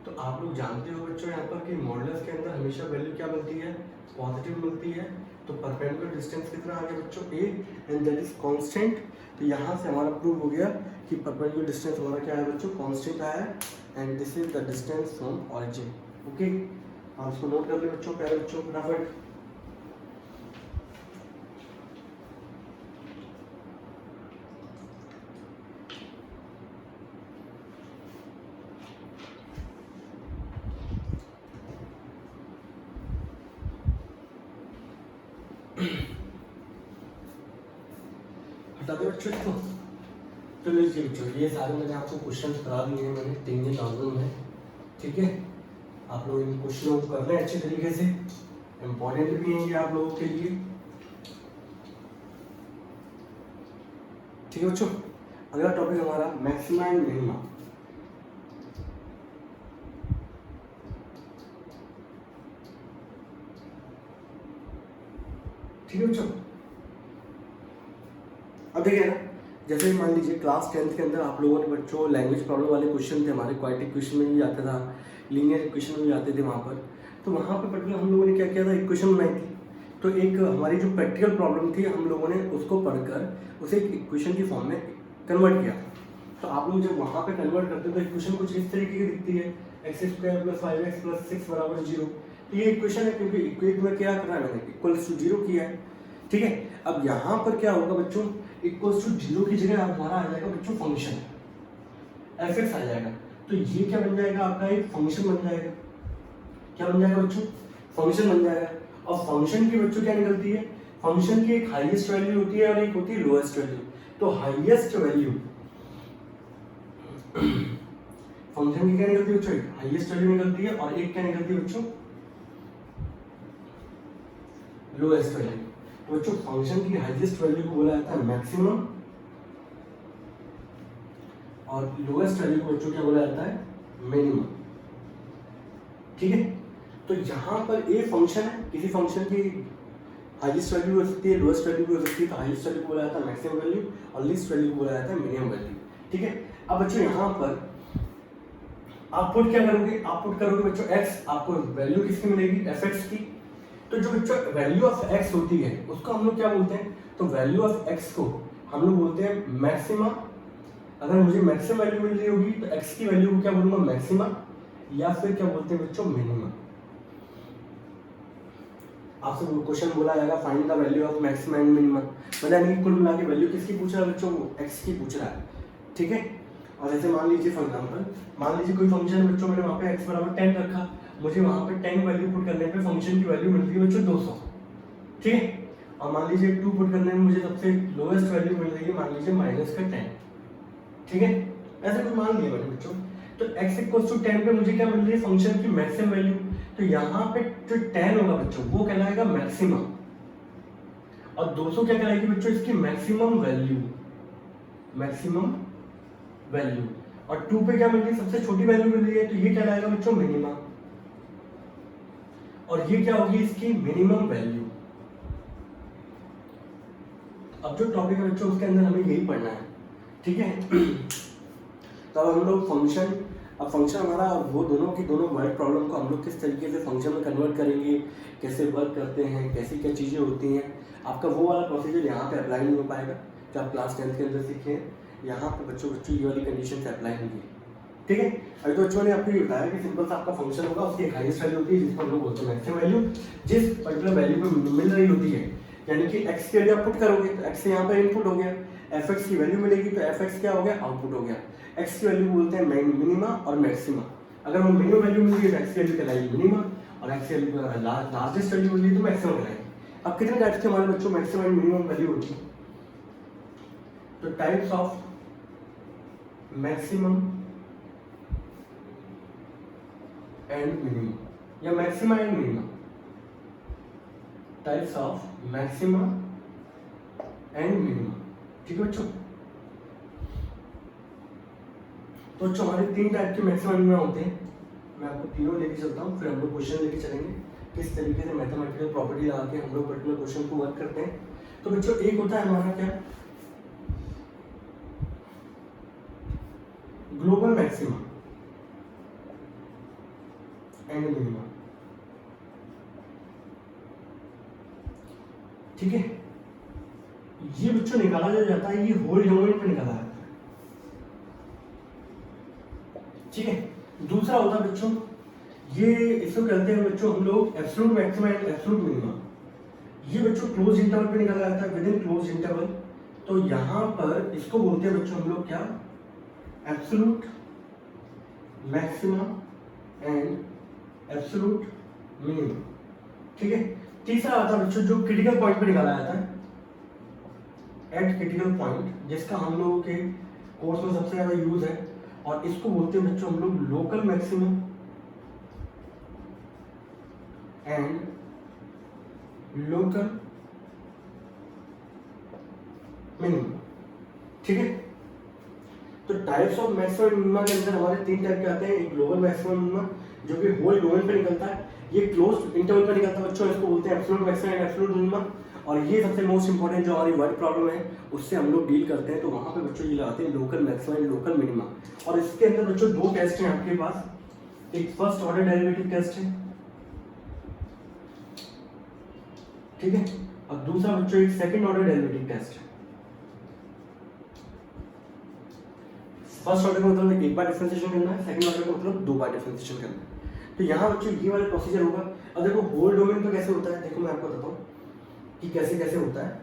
तो आप लोग जानते हो बच्चों यहाँ पर कि मॉडुलस के अंदर हमेशा वैल्यू क्या मिलती है, पॉजिटिव मिलती है। तो परपेंडिकुलर डिस्टेंस कितना आ गया बच्चों a and that is constant. तो यहाँ से हमारा प्रूव हो गया कि परपेंडिकुलर डिस्टेंस हमारा क्या है बच्चों, कांस्टेंट आया है and this is the distance from origin. Okay, आप इसको नोट कर ले बच्चों, प्यारे बच्चों फटाफट। हटा दो बच्चों इसको। तो लीजिए बच्चों ये सारे मैंने आपको क्वेश्चन करा दिए हैं मैंने 3,000 में। ठीक है, आप लोग इन क्वेश्चनों को कर रहे हैं अच्छे तरीके से, इम्पोर्टेंट भी हैं ये आप लोगों के लिए। ठीक है बच्चों, अगला टॉपिक हमारा मैक्सिमा एंड मिनिमा। ठीक है बच्चों, अब देखिए ना, जैसे मान लीजिए क्लास 10th के अंदर आप लोगों ने बच्चों लैंग्वेज प्रॉब्लम वाले क्वेश्चन थे हमारे, क्वाड्रेटिक इक्वेशन में भी आता था, लीनियर इक्वेशन में भी आते थे वहाँ पर। तो वहाँ पर पर्टिकुलर हम लोगों ने क्या किया था, इक्वेशन बनाई थी। तो एक हमारी जो प्रैक्टिकल प्रॉब्लम थी हम लोगों ने उसको पढ़कर उसे एक इक्वेशन की फॉर्म में कन्वर्ट किया। तो आप लोग जब वहाँ पे कन्वर्ट करते हैं तो इक्वेशन कुछ इस तरीके की दिखती है, x square plus 5x plus 6 बराबर 0। तो ये इक्वेशन है क्योंकि इक्वेट में क्या करना है मैंने, इक्वल्स टू 0 किया है। ठीक है, अब यहाँ पर क्या होगा बच्चों, इक्वल्स टू 0 की जगह हमारा आ जाएगा बच्चों फंक्शन f(x) आ जाएगा। तो ये क्या बन जाएगा आपका, एक फंक्शन बन जाएगा। क्या बन जाएगा बच्चों, फंक्शन बन जाएगा। और फंक्शन की बच्चों क्या निकलती है, फंक्शन की एक हाईएस्ट वैल्यू होती है और एक होती है लोएस्ट वैल्यू। तो हाईएस्ट वैल्यू फंक्शन की क्या निकलती है बच्चों, हाईएस्ट वैल्यू निकलती है, और एक क्या निकलती है बच्चों, लोएस्ट वैल्यू। तो बच्चों फंक्शन की हाईएस्ट वैल्यू को बोला जाता है मैक्सिमम, और लोएस्ट वैल्यू को बच्चों क्या बोला जाता है, मिनिमम। ठीक है, तो यहाँ पर ए फंक्शन है, किसी फंक्शन की हाईएस्ट वैल्यू हो सकती है, लोएस्ट वैल्यू भी हो सकती है। तो हाईएस्ट वैल्यू बोला जाता है मैक्सिमम वैल्यू, और लीस्ट वैल्यू बोला जाता है मिनिमम वैल्यू। ठीक है, अब बच्चों यहाँ पर आप पुट क्या करोगे, आप पुट करोगे बच्चों x, आपको वैल्यू किसकी मिलेगी, f(x) की। तो जो बच्चों वैल्यू ऑफ x होती है उसको हम लोग क्या बोलते हैं, तो वैल्यू ऑफ x को हम लोग बोलते हैं मैक्सिमा। अगर मुझे मैक्सिमम वैल्यू मिल रही होगी तो x की वैल्यू को क्या बोलूंगा, मैक्सिमा, या फिर क्या बोलते हैं बच्चों, मिनिमा। आपसे क्वेश्चन बोला जाएगा find the value of maximum and minimum, मतलब यानी कि कुल मिला के वैल्यू किसकी पूछ रहा है बच्चों, वो एक्स की पूछ रहा है, ठीक है। और जैसे मान लीजिए फॉर एग्जांपल, मान लीजिए कोई फंक्शन बच्चों मैंने वहाँ पे x बराबर 10 रखा, मुझे वहाँ पे 10 वैल्यू पुट करने पे फंक्शन की वैल्यू मिलती है बच्चों 200, ठीक है। और मान लीजिए 2 पुट करने में मुझे सबसे लोएस्ट वैल्यू मिल रही है मान लीजिए -10, ठीक है। ऐसे कुछ मान लिया मैंने बच्चों, तो x इक्वल्स टू 10 पे मुझे क्या मिल रही है फंक्शन की मैक्सिमम वैल्यू, तो यहाँ पे जो 10 होगा बच्चों वो कहलाएगा मैक्सिमम, और 200 क्या कहलाएगी बच्चों, इसकी मैक्सिमम वैल्यू, मैक्सिमम वैल्यू। और 2 पे क्या मिल रही है, सबसे छोटी वैल्यू मिल रही है, तो ये कहलाएगा बच्चों मिनिमम, और ये क्या होगी इसकी मिनिमम वैल्यू। अब जो टॉपिक है बच्चों उसके अंदर हमें यही पढ़ना है, ठीक है। तो अब हम लोग फंक्शन, अब फंक्शन हमारा और वो दोनों की दोनों वर्ड प्रॉब्लम को हम लोग किस तरीके से फंक्शन में कन्वर्ट करेंगे, कैसे वर्क करते हैं, कैसी क्या चीज़ें होती हैं, आपका वो वाला प्रोसीजर यहाँ पे अप्लाई नहीं हो पाएगा जो आप क्लास 10th के अंदर सीखे हैं। यहाँ पे बच्चों ये वाली कंडीशन से अप्लाई होंगी, ठीक है। अभी तो बच्चों ने आपको ये बताया कि सिंपल सा आपका फंक्शन होगा, उसकी एक हाईएस्ट वैल्यू होती है जिसको हम लोग बोलते हैं मैक्सिमम वैल्यू, जिस पर्टिकुलर वैल्यू पे मिल रही होती है, यानी कि x की वैल्यू आप पुट करोगे तो x यहाँ पर इनपुट हो गया, fx की वैल्यू मिलेगी तो fx क्या हो गया, आउटपुट हो गया। x की वैल्यू बोलते हैं मिनिमा और मैक्सिमा, अगर वो मिनिमम वैल्यू मिल रही है तो x की वैल्यू कहलाएगी मिनिमा, और x की वैल्यू लार्जेस्ट वैल्यू मिल रही है तो मैक्सिमम कहलाएगी। अब कितने टाइप्स के हमारे बच्चों मैक्सिमम एंड मिनिमम वैल्यू होती है, तो types of maximum and minimum, या maxima and minimum, types of maxima and minimum, ठीक है बच्चों। तो बच्चों हमारे 3 टाइप के मैक्सिमम मिनिमम होते हैं, मैं आपको तीनों लेके चलता हूँ, फिर हम लोग क्वेश्चन लेके चलेंगे किस तरीके से मैथमेटिकल प्रॉपर्टी लगा के हम लोग पर्टिकुलर क्वेश्चन को वर्क करते हैं। तो बच्चों एक होता है हमारा क्या, ग्लोबल मैक्सिमा एंड मिनिमम, ठीक है। ये बच्चों निकाला जो जाता है ये होल डोमेन पे निकाला जाता है, ठीक है। दूसरा होता है बच्चों, ये इसको कहते हैं बच्चों हम लोग absolute maxima and absolute minima, ये बच्चों क्लोज इंटरवल पे निकाला जाता है, विद इन क्लोज इंटरवल। तो यहाँ पर इसको बोलते हैं बच्चों हम लोग क्या, absolute maxima and absolute minima, ठीक है। तीसरा आता है बच्चों जो क्रिटिकल पॉइंट पे निकाला जाता है, एट क्रिटिकल पॉइंट, जिसका हम लोगों के कोर्स में सबसे ज्यादा यूज है, और इसको बोलते हैं बच्चों हम लोग local maximum and local minimum, ठीक है। तो टाइप्स ऑफ मैक्सिमम मिनिमा के अंदर हमारे 3 टाइप के आते हैं, एक ग्लोबल मैक्सिमम मिनिमा जो कि होल डोमेन पे निकलता है, ये क्लोज इंटरवल पे निकलता है बच्चों, इसको बोलते हैं absolute maximum and absolute minima. और ये सबसे मोस्ट इंपॉर्टेंट जो हमारी वर्ड प्रॉब्लम है उससे हम लोग डील करते हैं, तो वहां पे बच्चों ये लगाते हैं local maximum and local minima. और इसके अंदर बच्चों 2 टेस्ट हैं आपके पास, एक फर्स्ट ऑर्डर डेरिवेटिव टेस्ट है, ठीक है, और दूसरा बच्चों एक सेकंड ऑर्डर डेरिवेटिव टेस्ट है। फर्स्ट ऑर्डर का मतलब एक बार डिफरेंशिएशन करना है, सेकंड ऑर्डर का मतलब 2 बार डिफरेंशिएशन करना है। तो यहाँ बच्चों ये वाला प्रोसीजर होगा। अब देखो होल डोमेन पे कैसे होता है, देखो मैं आपको बताता हूँ कि कैसे कैसे होता है।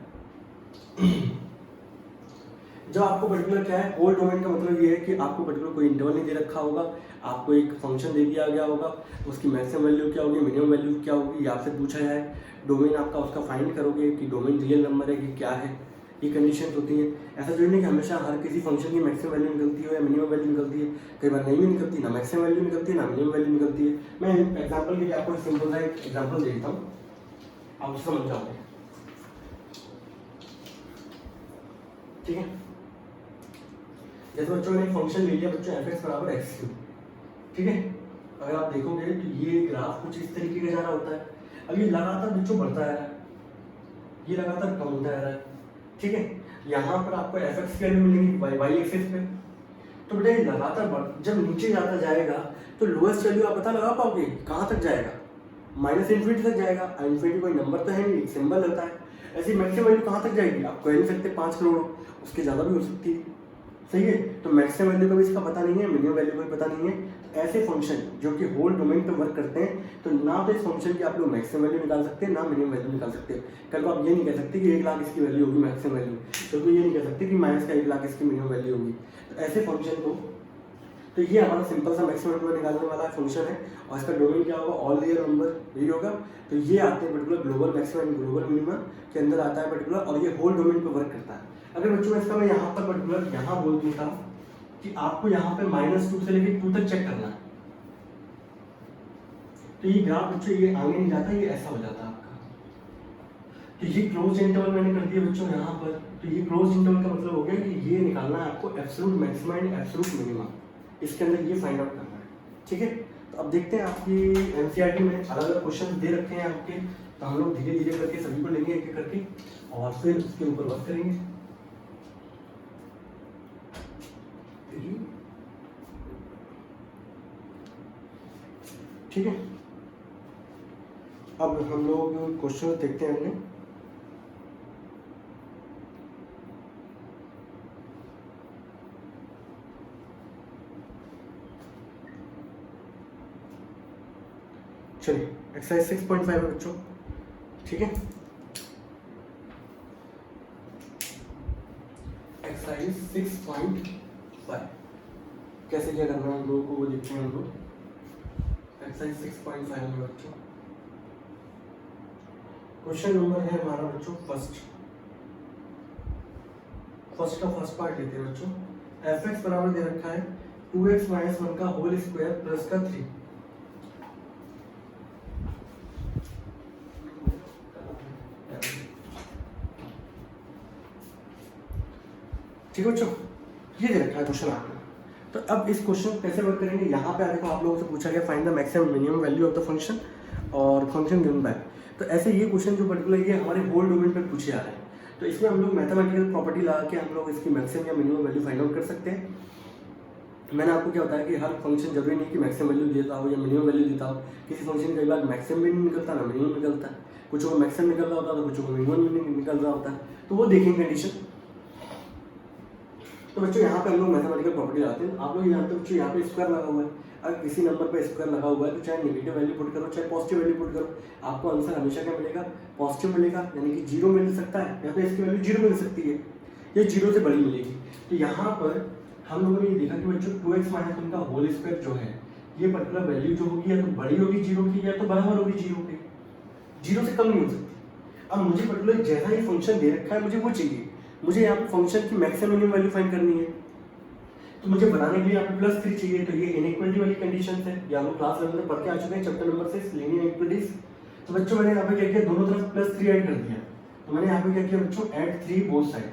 जब आपको पर्टिकुलर क्या है, होल डोमेन का मतलब ये है कि आपको पर्टिकुलर कोई इंटरवल नहीं दे रखा होगा, आपको एक फंक्शन दे दिया गया होगा, उसकी मैक्सिमम वैल्यू क्या होगी, मिनिमम वैल्यू क्या होगी, ये आपसे पूछा जाए, डोमेन आपका उसका फाइंड करोगे कि डोमेन रियल नंबर है कि क्या है, ये कंडीशन होती है। ऐसा जो नहीं कि हमेशा हर किसी फंक्शन की मैक्सिमम वैल्यू निकलती है या मिनिमम वैल्यू निकलती है, कई बार नहीं भी निकलती, ना मैक्सिमम वैल्यू निकलती है ना मिनिमम वैल्यू निकलती है। मैं एग्जाम्पल के लिए आपको सिंपल सा एक एग्जाम्पल दे देता हूँ, आप समझ जाओगे, ठीक है। जैसे बच्चों ने एक फंक्शन ले लिया बच्चों f(x) बराबर x3, ठीक है। अगर आप देखोगे तो ये ग्राफ कुछ इस तरीके का जा रहा होता है। अब ये लगातार बच्चों बढ़ता है, ये लगातार कम होता है, ठीक है। यहाँ पर आपको f(x) की वैल्यू मिलेगी y एक्सिस पे, तो बेटा ये लगातार जब नीचे जाता जाएगा तो लोएस्ट वैल्यू आप पता लगा पाओगे कहाँ तक जाएगा, -∞ तक जाएगा। इन्फिनिटी कोई नंबर तो है नहीं, एक सिंबल रहता है। ऐसी मैक्सिमम वैल्यू कहाँ तक जाएगी आप कह नहीं सकते, 5 करोड़, उसके ज़्यादा भी हो सकती है, सही है। तो मैक्सिमम वैल्यू का भी इसका पता नहीं है, मिनिमम वैल्यू का भी पता नहीं है, ऐसे फंक्शन जो कि होल डोमेन पे वर्क करते हैं, तो ना तो इस फंक्शन की आप लोग मैक्सिमम वैल्यू निकाल सकते हैं, ना मिनिमम वैल्यू निकाल सकते हैं। कल को आप ये नहीं कह सकते कि 1 लाख इसकी वैल्यू होगी मैक्सिमम वैल्यू, तो ये नहीं कह सकते कि माइनस का 1 लाख इसकी मिनिमम वैल्यू होगी। तो ऐसे फंक्शन को, तो ये हमारा सिंपल सा मैक्सिमम नंबर निकालने वाला फंक्शन है, और इसका डोमेन क्या होगा, ऑल रियल नंबर, यही होगा। तो ये आते हैं particular global maximum and global minimum के अंदर आता है पर्टिकुलर, और ये होल डोमेन पे वर्क करता है। अगर बच्चों इसका मैं यहाँ पर पर्टिकुलर यहाँ बोल दूँ था कि आपको यहाँ पे -2 से लेकर 2 तक चेक करना है, तो ये ग्राफ बच्चों ये आगे नहीं जाता, ये ऐसा हो जाता है आपका। तो ये क्लोज इंटरवल मैंने कर दिया बच्चों यहाँ पर। तो ये क्लोज इंटरवल का मतलब हो गया कि ये निकालना है आपको absolute maximum and absolute minimum, इसके अंदर ये फाइंड आउट करना है, ठीक है। तो अब देखते हैं आपकी एनसीईआरटी में अलग अलग क्वेश्चन दे रखे हैं आपके, तो हम लोग धीरे धीरे करके सभी को लेंगे एक एक करके, और फिर उसके ऊपर वर्क करेंगे। ठीक है, अब हम लोग क्वेश्चन देखते हैं हमने। चलिए एक्सरसाइज 6.5 है बच्चों, ठीक है। एक्सरसाइज 6.5 कैसे क्या करना है हम लोगों को वो देखते हैं हम लोग। एक्सरसाइज 6.5 में बच्चों क्वेश्चन नंबर है हमारा बच्चों फर्स्ट का फर्स्ट पार्ट लेते हैं बच्चों। fx बराबर दे रखा है 2x - 1 का होल स्क्वायर प्लस का 3। ठीक है बच्चों, ये दे रखा है क्वेश्चन आपने। तो अब इस क्वेश्चन को कैसे वर्क करेंगे, यहाँ पे देखो आप लोगों से पूछा गया find the maximum minimum value of the function और फंक्शन गिवन बाय। तो ऐसे ये क्वेश्चन जो पर्टिकुलर ये हमारे होल डोमेन पे पूछे जा रहे हैं, तो इसमें हम लोग मैथमेटिकल प्रॉपर्टी लगा के हम लोग इसकी मैक्सिमम या मिनिमम वैल्यू फाइंड आउट कर सकते हैं। मैंने आपको क्या बताया कि हर फंक्शन जरूरी नहीं कि मैक्सिमम वैल्यू देता हो या मिनिमम वैल्यू देता हो। किसी फंक्शन कई बार मैक्सिमम भी नहीं निकलता ना मिनिमम निकलता है, कुछ को मैक्सिमम निकल रहा होता है तो कुछ को मिनिमम भी निकल रहा होता है, तो वो देखेंगे कंडीशन। तो बच्चों यहाँ पे हम लोग मैथमेटिकल प्रॉपर्टी लगाते हैं। आप लोग जानते हो बच्चों यहाँ पे स्क्वायर लगा हुआ है, अगर किसी नंबर पे स्क्वायर लगा हुआ है तो चाहे नेगेटिव वैल्यू पुट करो चाहे पॉजिटिव वैल्यू पुट करो, आपको आंसर हमेशा क्या मिलेगा, पॉजिटिव मिलेगा, यानी कि 0 मिल सकता है, या फिर इसकी वैल्यू 0 मिल सकती है, ये 0 से बड़ी मिलेगी। तो यहाँ पर हम लोगों ने ये देखा कि बच्चों 2x - 1 का होल स्क्वायर जो है ये पर्टिकुलर वैल्यू जो होगी या तो बड़ी होगी 0 की या तो बराबर होगी 0 के, 0 से कम नहीं हो सकती। अब मुझे पर्टिकुलर जैसा ही फंक्शन दे रखा है मुझे वो चाहिए, मुझे यहाँ पे फंक्शन की मैक्सिमम मिनिमम वैल्यू फाइंड करनी है, तो मुझे बनाने के लिए यहाँ पे +3 चाहिए। तो ये इनइक्वालिटी वाली कंडीशन है, या हम लोग क्लास लेवल में पढ़ के आ चुके हैं चैप्टर नंबर 6 लीनियर इनइक्वालिटीज। तो बच्चों मैंने यहाँ पे क्या किया, दोनों तरफ +3 ऐड कर दिया। तो मैंने यहाँ पे क्या किया बच्चों, ऐड 3 बोथ साइड,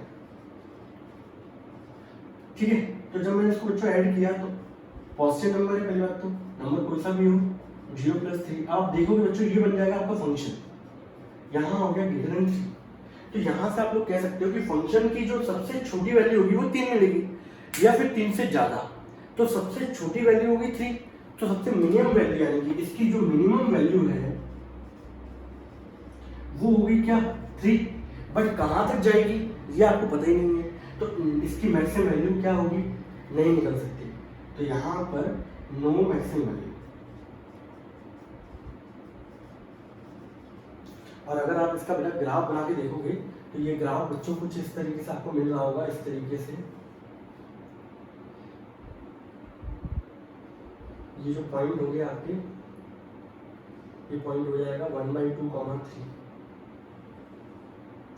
ठीक है। तो जब मैंने इसको बच्चों ऐड किया तो पॉजिटिव नंबर है, पहली बात तो नंबर कोई सा भी हो 0 + 3, आप देखोगे बच्चों ये बन जाएगा आपका फंक्शन, यहाँ हो गया ग्रेटर देन 3। तो यहाँ से आप लोग कह सकते हो कि फंक्शन की जो सबसे छोटी वैल्यू होगी वो 3 मिलेगी, या फिर 3 से ज्यादा। तो सबसे छोटी वैल्यू होगी 3, तो सबसे मिनिमम वैल्यू यानी कि इसकी जो मिनिमम वैल्यू है वो होगी क्या, 3। बट कहां तक जाएगी ये आपको पता ही नहीं है, तो इसकी मैक्सिमम वैल्यू क्या होगी, नहीं निकल सकती। तो यहां पर नो मैक्सिमम वैल्यू। और अगर आप इसका बेटा ग्राफ बना के देखोगे तो ये ग्राफ बच्चों कुछ इस तरीके से आपको मिल रहा होगा, इस तरीके से ये जो पॉइंट होंगे आपके, ये पॉइंट हो जाएगा 1/2, 3,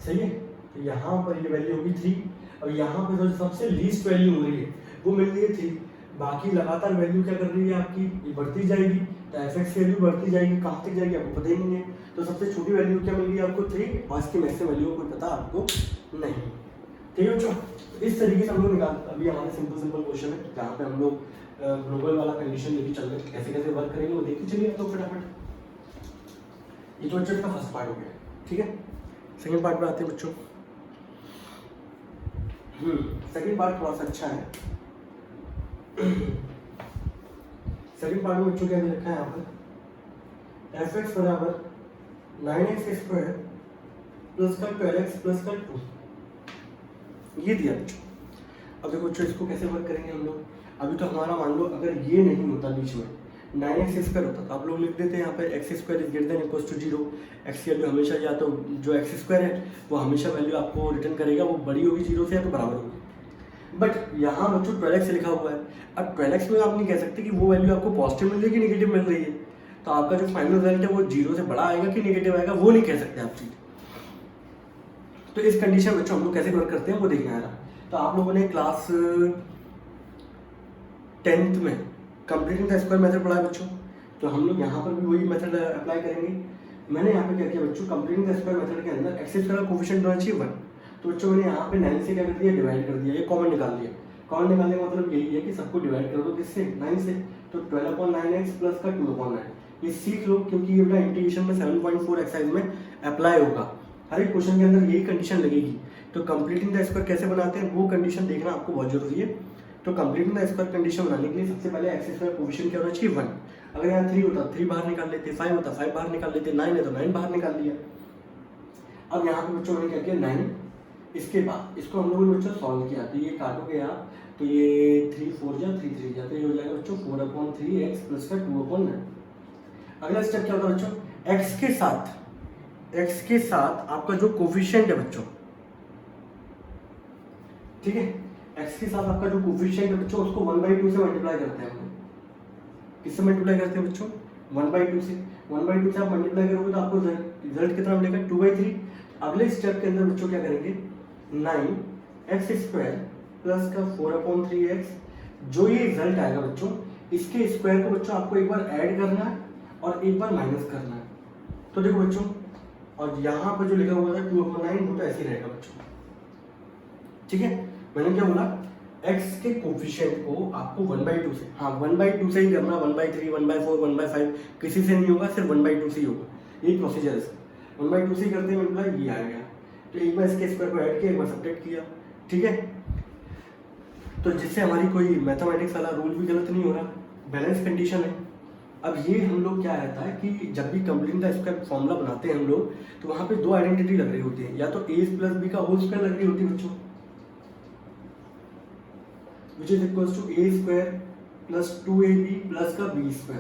सही है। तो यहाँ पर ये वैल्यू होगी 3, और यहाँ पर जो सबसे लीस्ट वैल्यू हो रही है वो मिल रही है 3। बाकी लगातार वैल्यू क्या कर रही है आपकी, ये बढ़ती जाएगी, तो fx की वैल्यू बढ़ती जाएगी, कहाँ तक जाएगी आपको पता ही नहीं है। तो सबसे छोटी वैल्यू क्या मिल रही है आपको 3, और इसकी मैक्सिमम वैल्यू कोई पता आपको नहीं, ठीक है बच्चों। तो इस तरीके से हम लोग निकाल, अभी हमारे सिंपल क्वेश्चन है जहाँ पे हम लोग ग्लोबल वाला कंडीशन लेके चल रहे, कैसे कैसे वर्क करेंगे वो देखते चलिए। तो फटाफट ये तो बच्चों का फर्स्ट पार्ट हो गया, ठीक है। सेकंड पार्ट पे आते हैं बच्चों। सेकंड पार्ट थोड़ा सा अच्छा है। सेकंड पार्ट में बच्चों क्या दे रखा है यहाँ पर, fx बराबर 9x² प्लस का 12x प्लस का 2, ये दिया बच्चों। अब देखो बच्चों इसको कैसे वर्क करेंगे हम लोग। अभी तो हमारा मान लो अगर ये नहीं होता बीच में 9x² होता तो आप लोग लिख देते हैं यहाँ पे x² is greater than equals to 0। x की वैल्यू हमेशा या तो जो x² है वो हमेशा वैल्यू आपको रिटर्न करेगा, वो बड़ी होगी 0 से या तो बराबर होगी। बट यहाँ बच्चों 12x लिखा हुआ है। अब 12x में आप नहीं कह सकते कि वो वैल्यू आपको पॉजिटिव मिल रही है कि निगेटिव मिल रही है, तो आपका जो फाइनल रिजल्ट है वो 0 से बड़ा आएगा कि निगेटिव आएगा वो नहीं कह सकते आप चीज। तो इस कंडीशन में बच्चों हम लोग कैसे वर्क करते हैं वो देखना है। तो आप लोगों ने क्लास 10th में कंप्लीटिंग द स्क्वायर मेथड पढ़ा है बच्चों, तो हम लोग यहाँ पर भी वही मेथड अप्लाई करेंगे। मैंने यहाँ पे क्या किया बच्चों, कंप्लीटिंग द स्क्वायर मेथड के अंदर x² का कोफिशिएंट होना चाहिए 1, तो बच्चों मैंने यहाँ पे 9 से क्या कर दिया, डिवाइड कर दिया, ये कॉमन निकाल दिया। कॉमन निकालने का मतलब यही है कि सबको डिवाइड कर दो किससे, 9 से, तो 12/9x प्लस का 2/9 ये सीख लो, क्योंकि ये बेटा इंटीग्रेशन में 7.4 एक्सरसाइज में अप्लाई होगा। हर एक क्वेश्चन के अंदर यही कंडीशन लगेगी। तो कंप्लीटिंग द स्क्वायर कैसे बनाते हैं वो कंडीशन देखना आपको बहुत जरूरी है। तो कंप्लीटिंग द स्क्वायर कंडीशन बनाने के लिए सबसे पहले x² कोफिशिएंट क्या होना चाहिए, 1। अगर यहाँ 3 होता 3 बाहर निकाल लेते, 5 होता 5 बाहर निकाल लेते, 9 है तो 9 बाहर निकाल लिया। अब यहाँ पे बच्चों ने क्या किया, 9, इसके बाद इसको हम लोगों ने बच्चों सॉल्व किया, तो ये काटोगे आप तो ये 3 4 जा 3 3 जा, तो ये हो जाएगा बच्चों 4/3x प्लस का 2/9। अगला स्टेप क्या होता है बच्चों, x के साथ आपका जो कोफिशिएंट है बच्चों, ठीक है, x के साथ आपका जो कोफिशिएंट है बच्चों उसको 1/2 से मल्टीप्लाई करते हैं हम लोग। किससे मल्टीप्लाई करते हैं बच्चों, 1/2 से। 1/2 से आप मल्टीप्लाई करोगे तो आपको रिजल्ट कितना मिलेगा, 2/3। अगले स्टेप के अंदर बच्चों क्या करेंगे, 9x² प्लस का 4/3x, जो ये रिजल्ट आएगा बच्चों इसके स्क्वायर को बच्चों आपको एक बार ऐड करना है और एक बार माइनस करना है। तो देखो बच्चों, और यहाँ पर जो लिखा हुआ था 2/9 वो तो ऐसे ही रहेगा बच्चों, ठीक है। मैंने क्या बोला, x के कोफिशिएंट को आपको 1/2 से, हाँ 1/2 से ही करना, 1/3 1/4 1/5 किसी से नहीं होगा, सिर्फ 1/2 से ही होगा, यही प्रोसीजर है। 1/2 से ही करते हैं मतलब ये आ गया, तो एक बार इसके स्क्वायर को ऐड किया, एक बार सब्ट्रैक्ट किया, ठीक है। तो जिससे हमारी कोई मैथमेटिक्स वाला रूल भी गलत नहीं हो रहा, बैलेंस कंडीशन है। अब ये हम लोग क्या रहता है कि जब भी कंप्लीटिंग द स्क्वायर फॉर्मूला बनाते हैं हम लोग, तो वहाँ पे दो आइडेंटिटी लग रही होती है, या तो a + b का होल स्क्वायर लग रही होती है बच्चों, which is equals to a² plus 2ab plus का b²,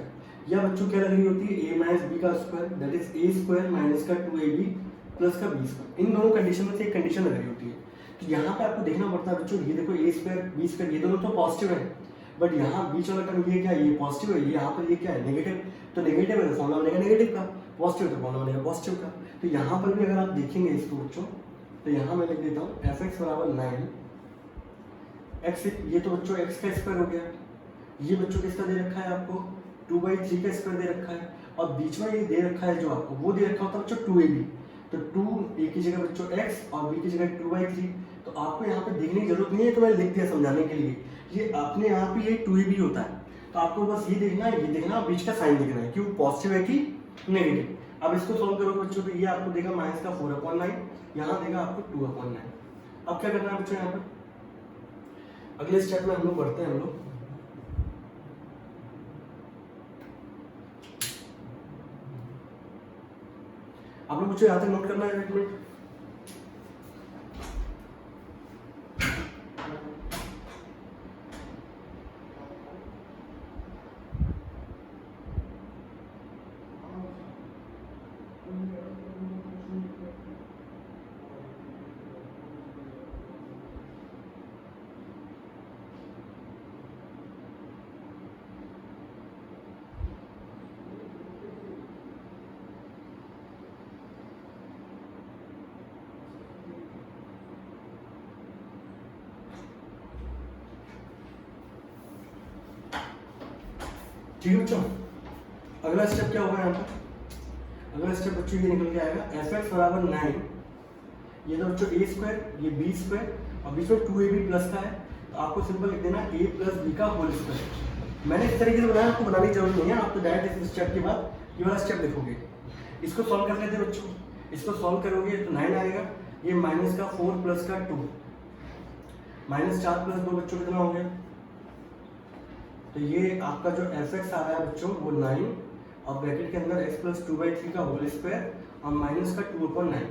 या बच्चों क्या लग रही होती है a - b का square, that is a² minus का 2ab प्लस का b²। इन दोनों कंडीशन में से एक कंडीशन लग रही होती है। तो यहाँ पे आपको देखना पड़ता है बच्चों, ये देखो a² b² ये दोनों तो पॉजिटिव है, बट यहाँ बीच वाला टर्म ये क्या है, ये पॉजिटिव है, यहाँ पर ये क्या है, नेगेटिव। तो नेगेटिव है तो फॉर्मूला बनेगा नेगेटिव का, पॉजिटिव तो फॉर्मूला बनेगा पॉजिटिव का। तो यहाँ पर भी अगर आप देखेंगे इसको बच्चों, तो यहाँ मैं लिख देता हूँ fx = 9 x, ये तो बच्चों x का स्क्वायर हो गया, ये बच्चों किसका दे रखा है आपको, 2/3 का स्क्वायर दे रखा है, और बीच में ये दे रखा है जो आपको वो दे रखा होता है बच्चों 2ab, तो 2a की जगह बच्चों x और b की जगह 2/3। तो आपको यहाँ पे देखने की जरूरत नहीं है, तो मैंने लिख दिया समझाने के लिए, ये अपने आप ही ये 2ab होता है। तो आपको बस ये देखना है, ये देखना बीच का साइन देखना है कि वो पॉजिटिव है कि नेगेटिव। अब इसको सॉल्व करो बच्चों, तो ये आपको देगा माइनस का 4/9, यहाँ देगा आपको 2/9। अब क्या करना है बच्चों, यहाँ पर अगले स्टेप में हम लोग बढ़ते हैं। हम लोग आप लोग मुझे यहाँ तक नोट करना है, एक मिनट। ठीक है बच्चों, अगला स्टेप क्या होगा यहाँ पर, अगला स्टेप बच्चों ये निकल के आएगा fx = 9, ये तो बच्चों a² ये b² और बीच में 2ab प्लस का है, तो आपको सिंपल लिख देना a + b का होल स्क्वायर। मैंने इस तरीके से बनाया, आपको बनाने की जरूरत नहीं है, आप तो डायरेक्ट इस स्टेप के बाद ये वाला स्टेप लिखोगे। इसको सॉल्व कर लेते हैं बच्चों, इसको सॉल्व करोगे तो 9 आएगा, ये माइनस का 4 प्लस का 2, -4 + 2 बच्चों कितना हो गया, तो ये आपका जो fx आ रहा है बच्चों वो 9 और ब्रैकेट के अंदर x + 2/3 का होल स्क्वायर और माइनस का 2/9,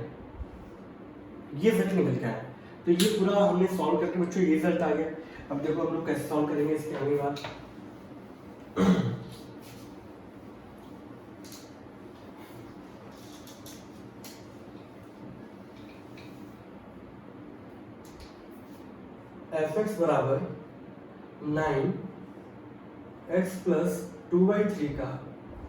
ये रिजल्ट निकल के आया। तो ये पूरा हमने सॉल्व करके बच्चों ये रिजल्ट आ गया। अब देखो हम लोग कैसे सॉल्व करेंगे इसकी आगे बात। fx बराबर 9x प्लस 2/3 का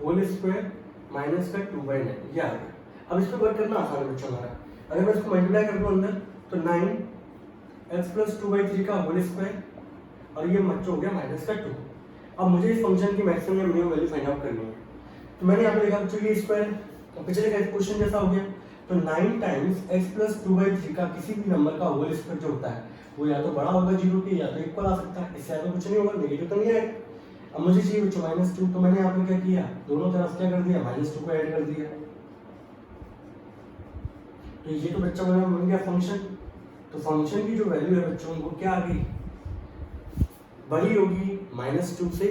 होल स्क्वायर माइनस का 2/9 ये आ गया। अब इस पर वर्क करना आसान है बच्चों हमारा। अगर मैं इसको मल्टीप्लाई कर दूं अंदर तो 9x प्लस 2/3 का होल स्क्वायर और ये बच्चों हो गया माइनस का 2। अब मुझे इस फंक्शन की मैक्सिमम या मिनिमम वैल्यू फाइंड आउट करनी है। तो मैंने यहाँ पे लिखा बच्चों ये स्क्वायर पिछले का क्वेश्चन जैसा हो गया। तो 9 टाइम्स x प्लस 2/3 का किसी भी नंबर का होल स्क्वायर जो होता है वो या तो बड़ा होगा 0 के या तो इक्वल आ सकता है, इससे ज्यादा कुछ नहीं होगा, नेगेटिव तो नहीं आएगा। अब मुझे चाहिए बच्चों -2, तो मैंने यहाँ पे क्या किया, दोनों तरफ क्या कर दिया, -2 को ऐड कर दिया। तो ये तो बच्चा मेरा बन गया फंक्शन। तो फंक्शन की जो वैल्यू है बच्चों वो क्या आ गई, बड़ी होगी -2 से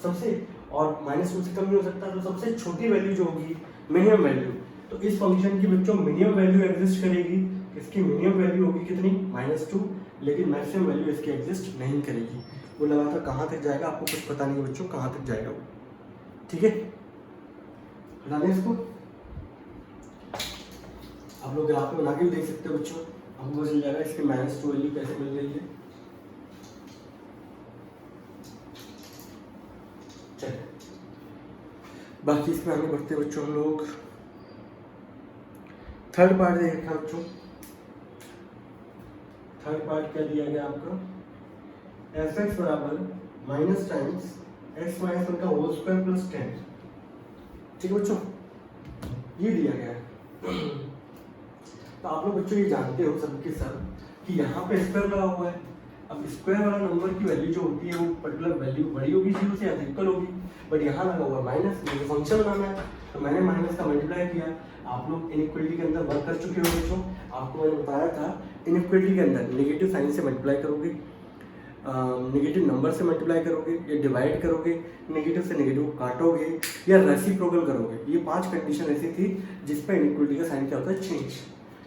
सबसे, और -2 से कम नहीं हो सकता। तो सबसे छोटी वैल्यू जो होगी मिनिमम वैल्यू, तो इस फंक्शन की बच्चों मिनिमम वैल्यू एग्जिस्ट करेगी। इसकी मिनिमम वैल्यू होगी कितनी, -2, लेकिन मैक्सिमम वैल्यू इसकी एग्जिस्ट नहीं करेगी। वो लगातार कहाँ तक जाएगा आपको कुछ पता नहीं बच्चों, कहाँ तक जाएगा वो। ठीक है, हटा दें इसको। आप लोग ग्राफ में बना के भी देख सकते हो बच्चों, हमको चल जाएगा इसकी -2 वैल्यू कैसे मिल रही है। चलिए बाकी इसमें आगे बढ़ते हैं बच्चों हम लोग। थर्ड पार्ट देखा बच्चों, थर्ड पार्ट क्या दिया गया आपका, fx बराबर माइनस टाइम्स x माइनस 1 का होल स्क्वायर प्लस 10। ठीक है बच्चों, ये दिया गया है। तो आप लोग बच्चों ये जानते हो सबके सब कि यहाँ पे स्क्वायर लगा हुआ है। अब स्क्वायर वाला नंबर की वैल्यू जो होती है वो पर्टिकुलर वैल्यू बड़ी होगी 0 से या इक्वल होगी, बट यहाँ लगा हुआ माइनस, मुझे फंक्शन बनाना है तो मैंने माइनस का मल्टीप्लाई किया। आप लोग इनइक्वालिटी के अंदर वर्क कर चुके हो बच्चों, आपको मैंने बताया था इनइक्वालिटी के अंदर नेगेटिव साइन से मल्टीप्लाई करोगे, नेगेटिव नंबर से मल्टीप्लाई करोगे या डिवाइड करोगे, नेगेटिव से नेगेटिव काटोगे या रेसिप्रोकल करोगे। ये 5 कंडीशन ऐसी थी जिस पर इनइक्वालिटी का साइन क्या होता है, चेंज।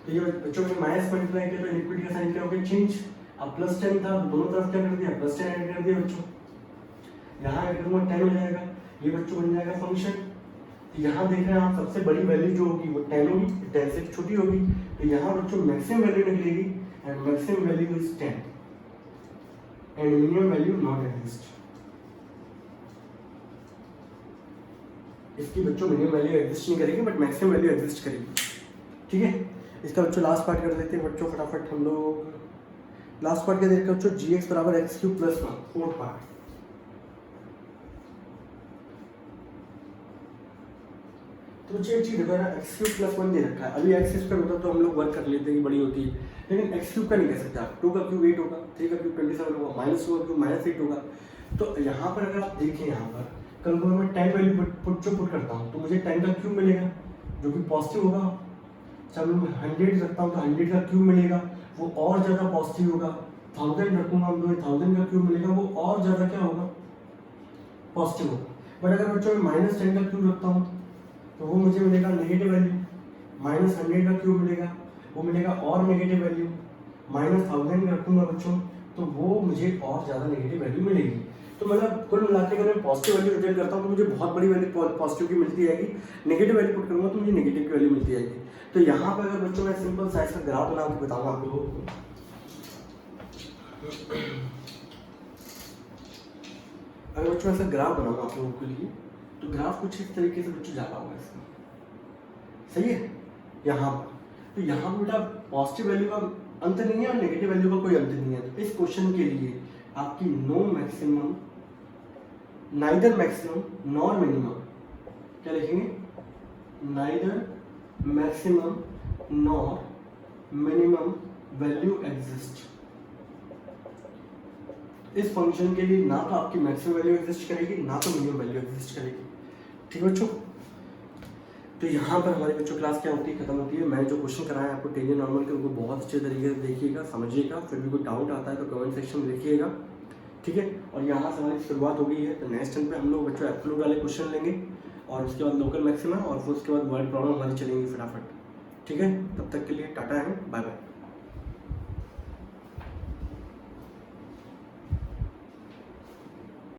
तो ये बच्चों ने माइनस मल्टीप्लाई किया तो इनइक्वालिटी का साइन क्या हो गया, चेंज। अब प्लस 10 था, दोनों तरफ क्या कर दिया, प्लस 10 ऐड कर दिया बच्चों। यहाँ ऐड करूँगा 10 हो जाएगा, ये बच्चों बन जाएगा फंक्शन। यहाँ देख रहे हैं आप सबसे बड़ी वैल्यू जो होगी वो 10 होगी, 10 से छोटी होगी। तो यहाँ बच्चों मैक्सिमम वैल्यू निकलेगी and maximum value is 10 and minimum value not exist. इसकी बच्चों मिनिमम वैल्यू एग्जिस्ट नहीं करेगी बट मैक्सिमम वैल्यू एग्जिस्ट करेगी। ठीक है, इसका बच्चों लास्ट पार्ट कर देते हैं बच्चों फटाफट हम लोग। लास्ट पार्ट क्या दे रखा है बच्चों, gx बराबर x³ प्लस 1, फोर्थ पार्ट। तो बच्चों एक चीज देखो ना, x³ प्लस 1 दे रखा है। अभी x स्क्वायर होता तो हम लोग वर्क कर लेते हैं, बड़ी होती है, लेकिन x³ का नहीं कह सकते आप। 2 का क्यूब 8 होगा, 3 का क्यूब 27 होगा, -2 का क्यूब -8 होगा। तो यहाँ पर अगर आप देखें, यहाँ पर कल को मैं 10 वैल्यू पुट करता हूँ तो मुझे 10 का क्यूब मिलेगा जो कि पॉजिटिव होगा। जब मैं 100 रखता हूँ तो 100 का क्यूब मिलेगा, वो और ज़्यादा पॉजिटिव होगा। 1000 रखूँगा तो 1000 का क्यूब मिलेगा, वो और ज़्यादा क्या होगा, पॉजिटिव होगा। बट अगर बच्चों मैं -10 का क्यूब रखता हूँ तो वो मुझे मिलेगा नेगेटिव वैल्यू। -100 का क्यूब मिलेगा, वो मिलेगा और नेगेटिव वैल्यू। -1000 रखूँगा बच्चों तो वो मुझे और ज़्यादा नेगेटिव वैल्यू मिलेगी। तो मतलब कुल मिला के अगर मैं पॉजिटिव वैल्यू रिटर्न करता हूँ तो मुझे बहुत बड़ी वैल्यू पॉजिटिव की मिलती जाएगी, नेगेटिव वैल्यू पुट करूँगा तो मुझे नेगेटिव की वैल्यू मिलती जाएगी। तो यहाँ पर अगर बच्चों मैं सिंपल साइज का ग्राफ बना के बताऊँगा आप लोगों को, अगर बच्चों ऐसा ग्राफ बनाऊँगा आप लोगों के लिए तो ग्राफ कुछ इस तरीके से बच्चों जा पाऊंगा इसका, सही है। यहाँ पर तो यहाँ पर बेटा पॉजिटिव वैल्यू का अंत नहीं है और नेगेटिव वैल्यू का कोई अंत नहीं है। तो इस क्वेश्चन के लिए आपकी no maximum, neither maximum nor minimum, क्या लिखेंगे, neither maximum nor minimum value exist. इस फंक्शन के लिए ना तो आपकी मैक्सिमम वैल्यू एग्जिस्ट करेगी ना तो मिनिमम वैल्यू एग्जिस्ट करेगी। ठीक है बच्चों, तो यहाँ पर हमारी बच्चों क्लास क्या होती है, खत्म होती है। मैंने जो क्वेश्चन कराया आपको टेंजेंट नॉर्मल के, उनको बहुत अच्छे तरीके से देखिएगा, समझिएगा। फिर भी कोई डाउट आता है तो कमेंट सेक्शन में लिखिएगा, ठीक है। और यहाँ से हमारी शुरुआत हो गई है, तो नेक्स्ट टाइम पे हम लोग बच्चों एब्सोल्यूट वाले क्वेश्चन लेंगे और उसके बाद लोकल मैक्सिमम और फिर उसके बाद वर्ड प्रॉब्लम हमारी चलेंगी फटाफट, ठीक है। तब तक के लिए टाटा है, बाय बाय।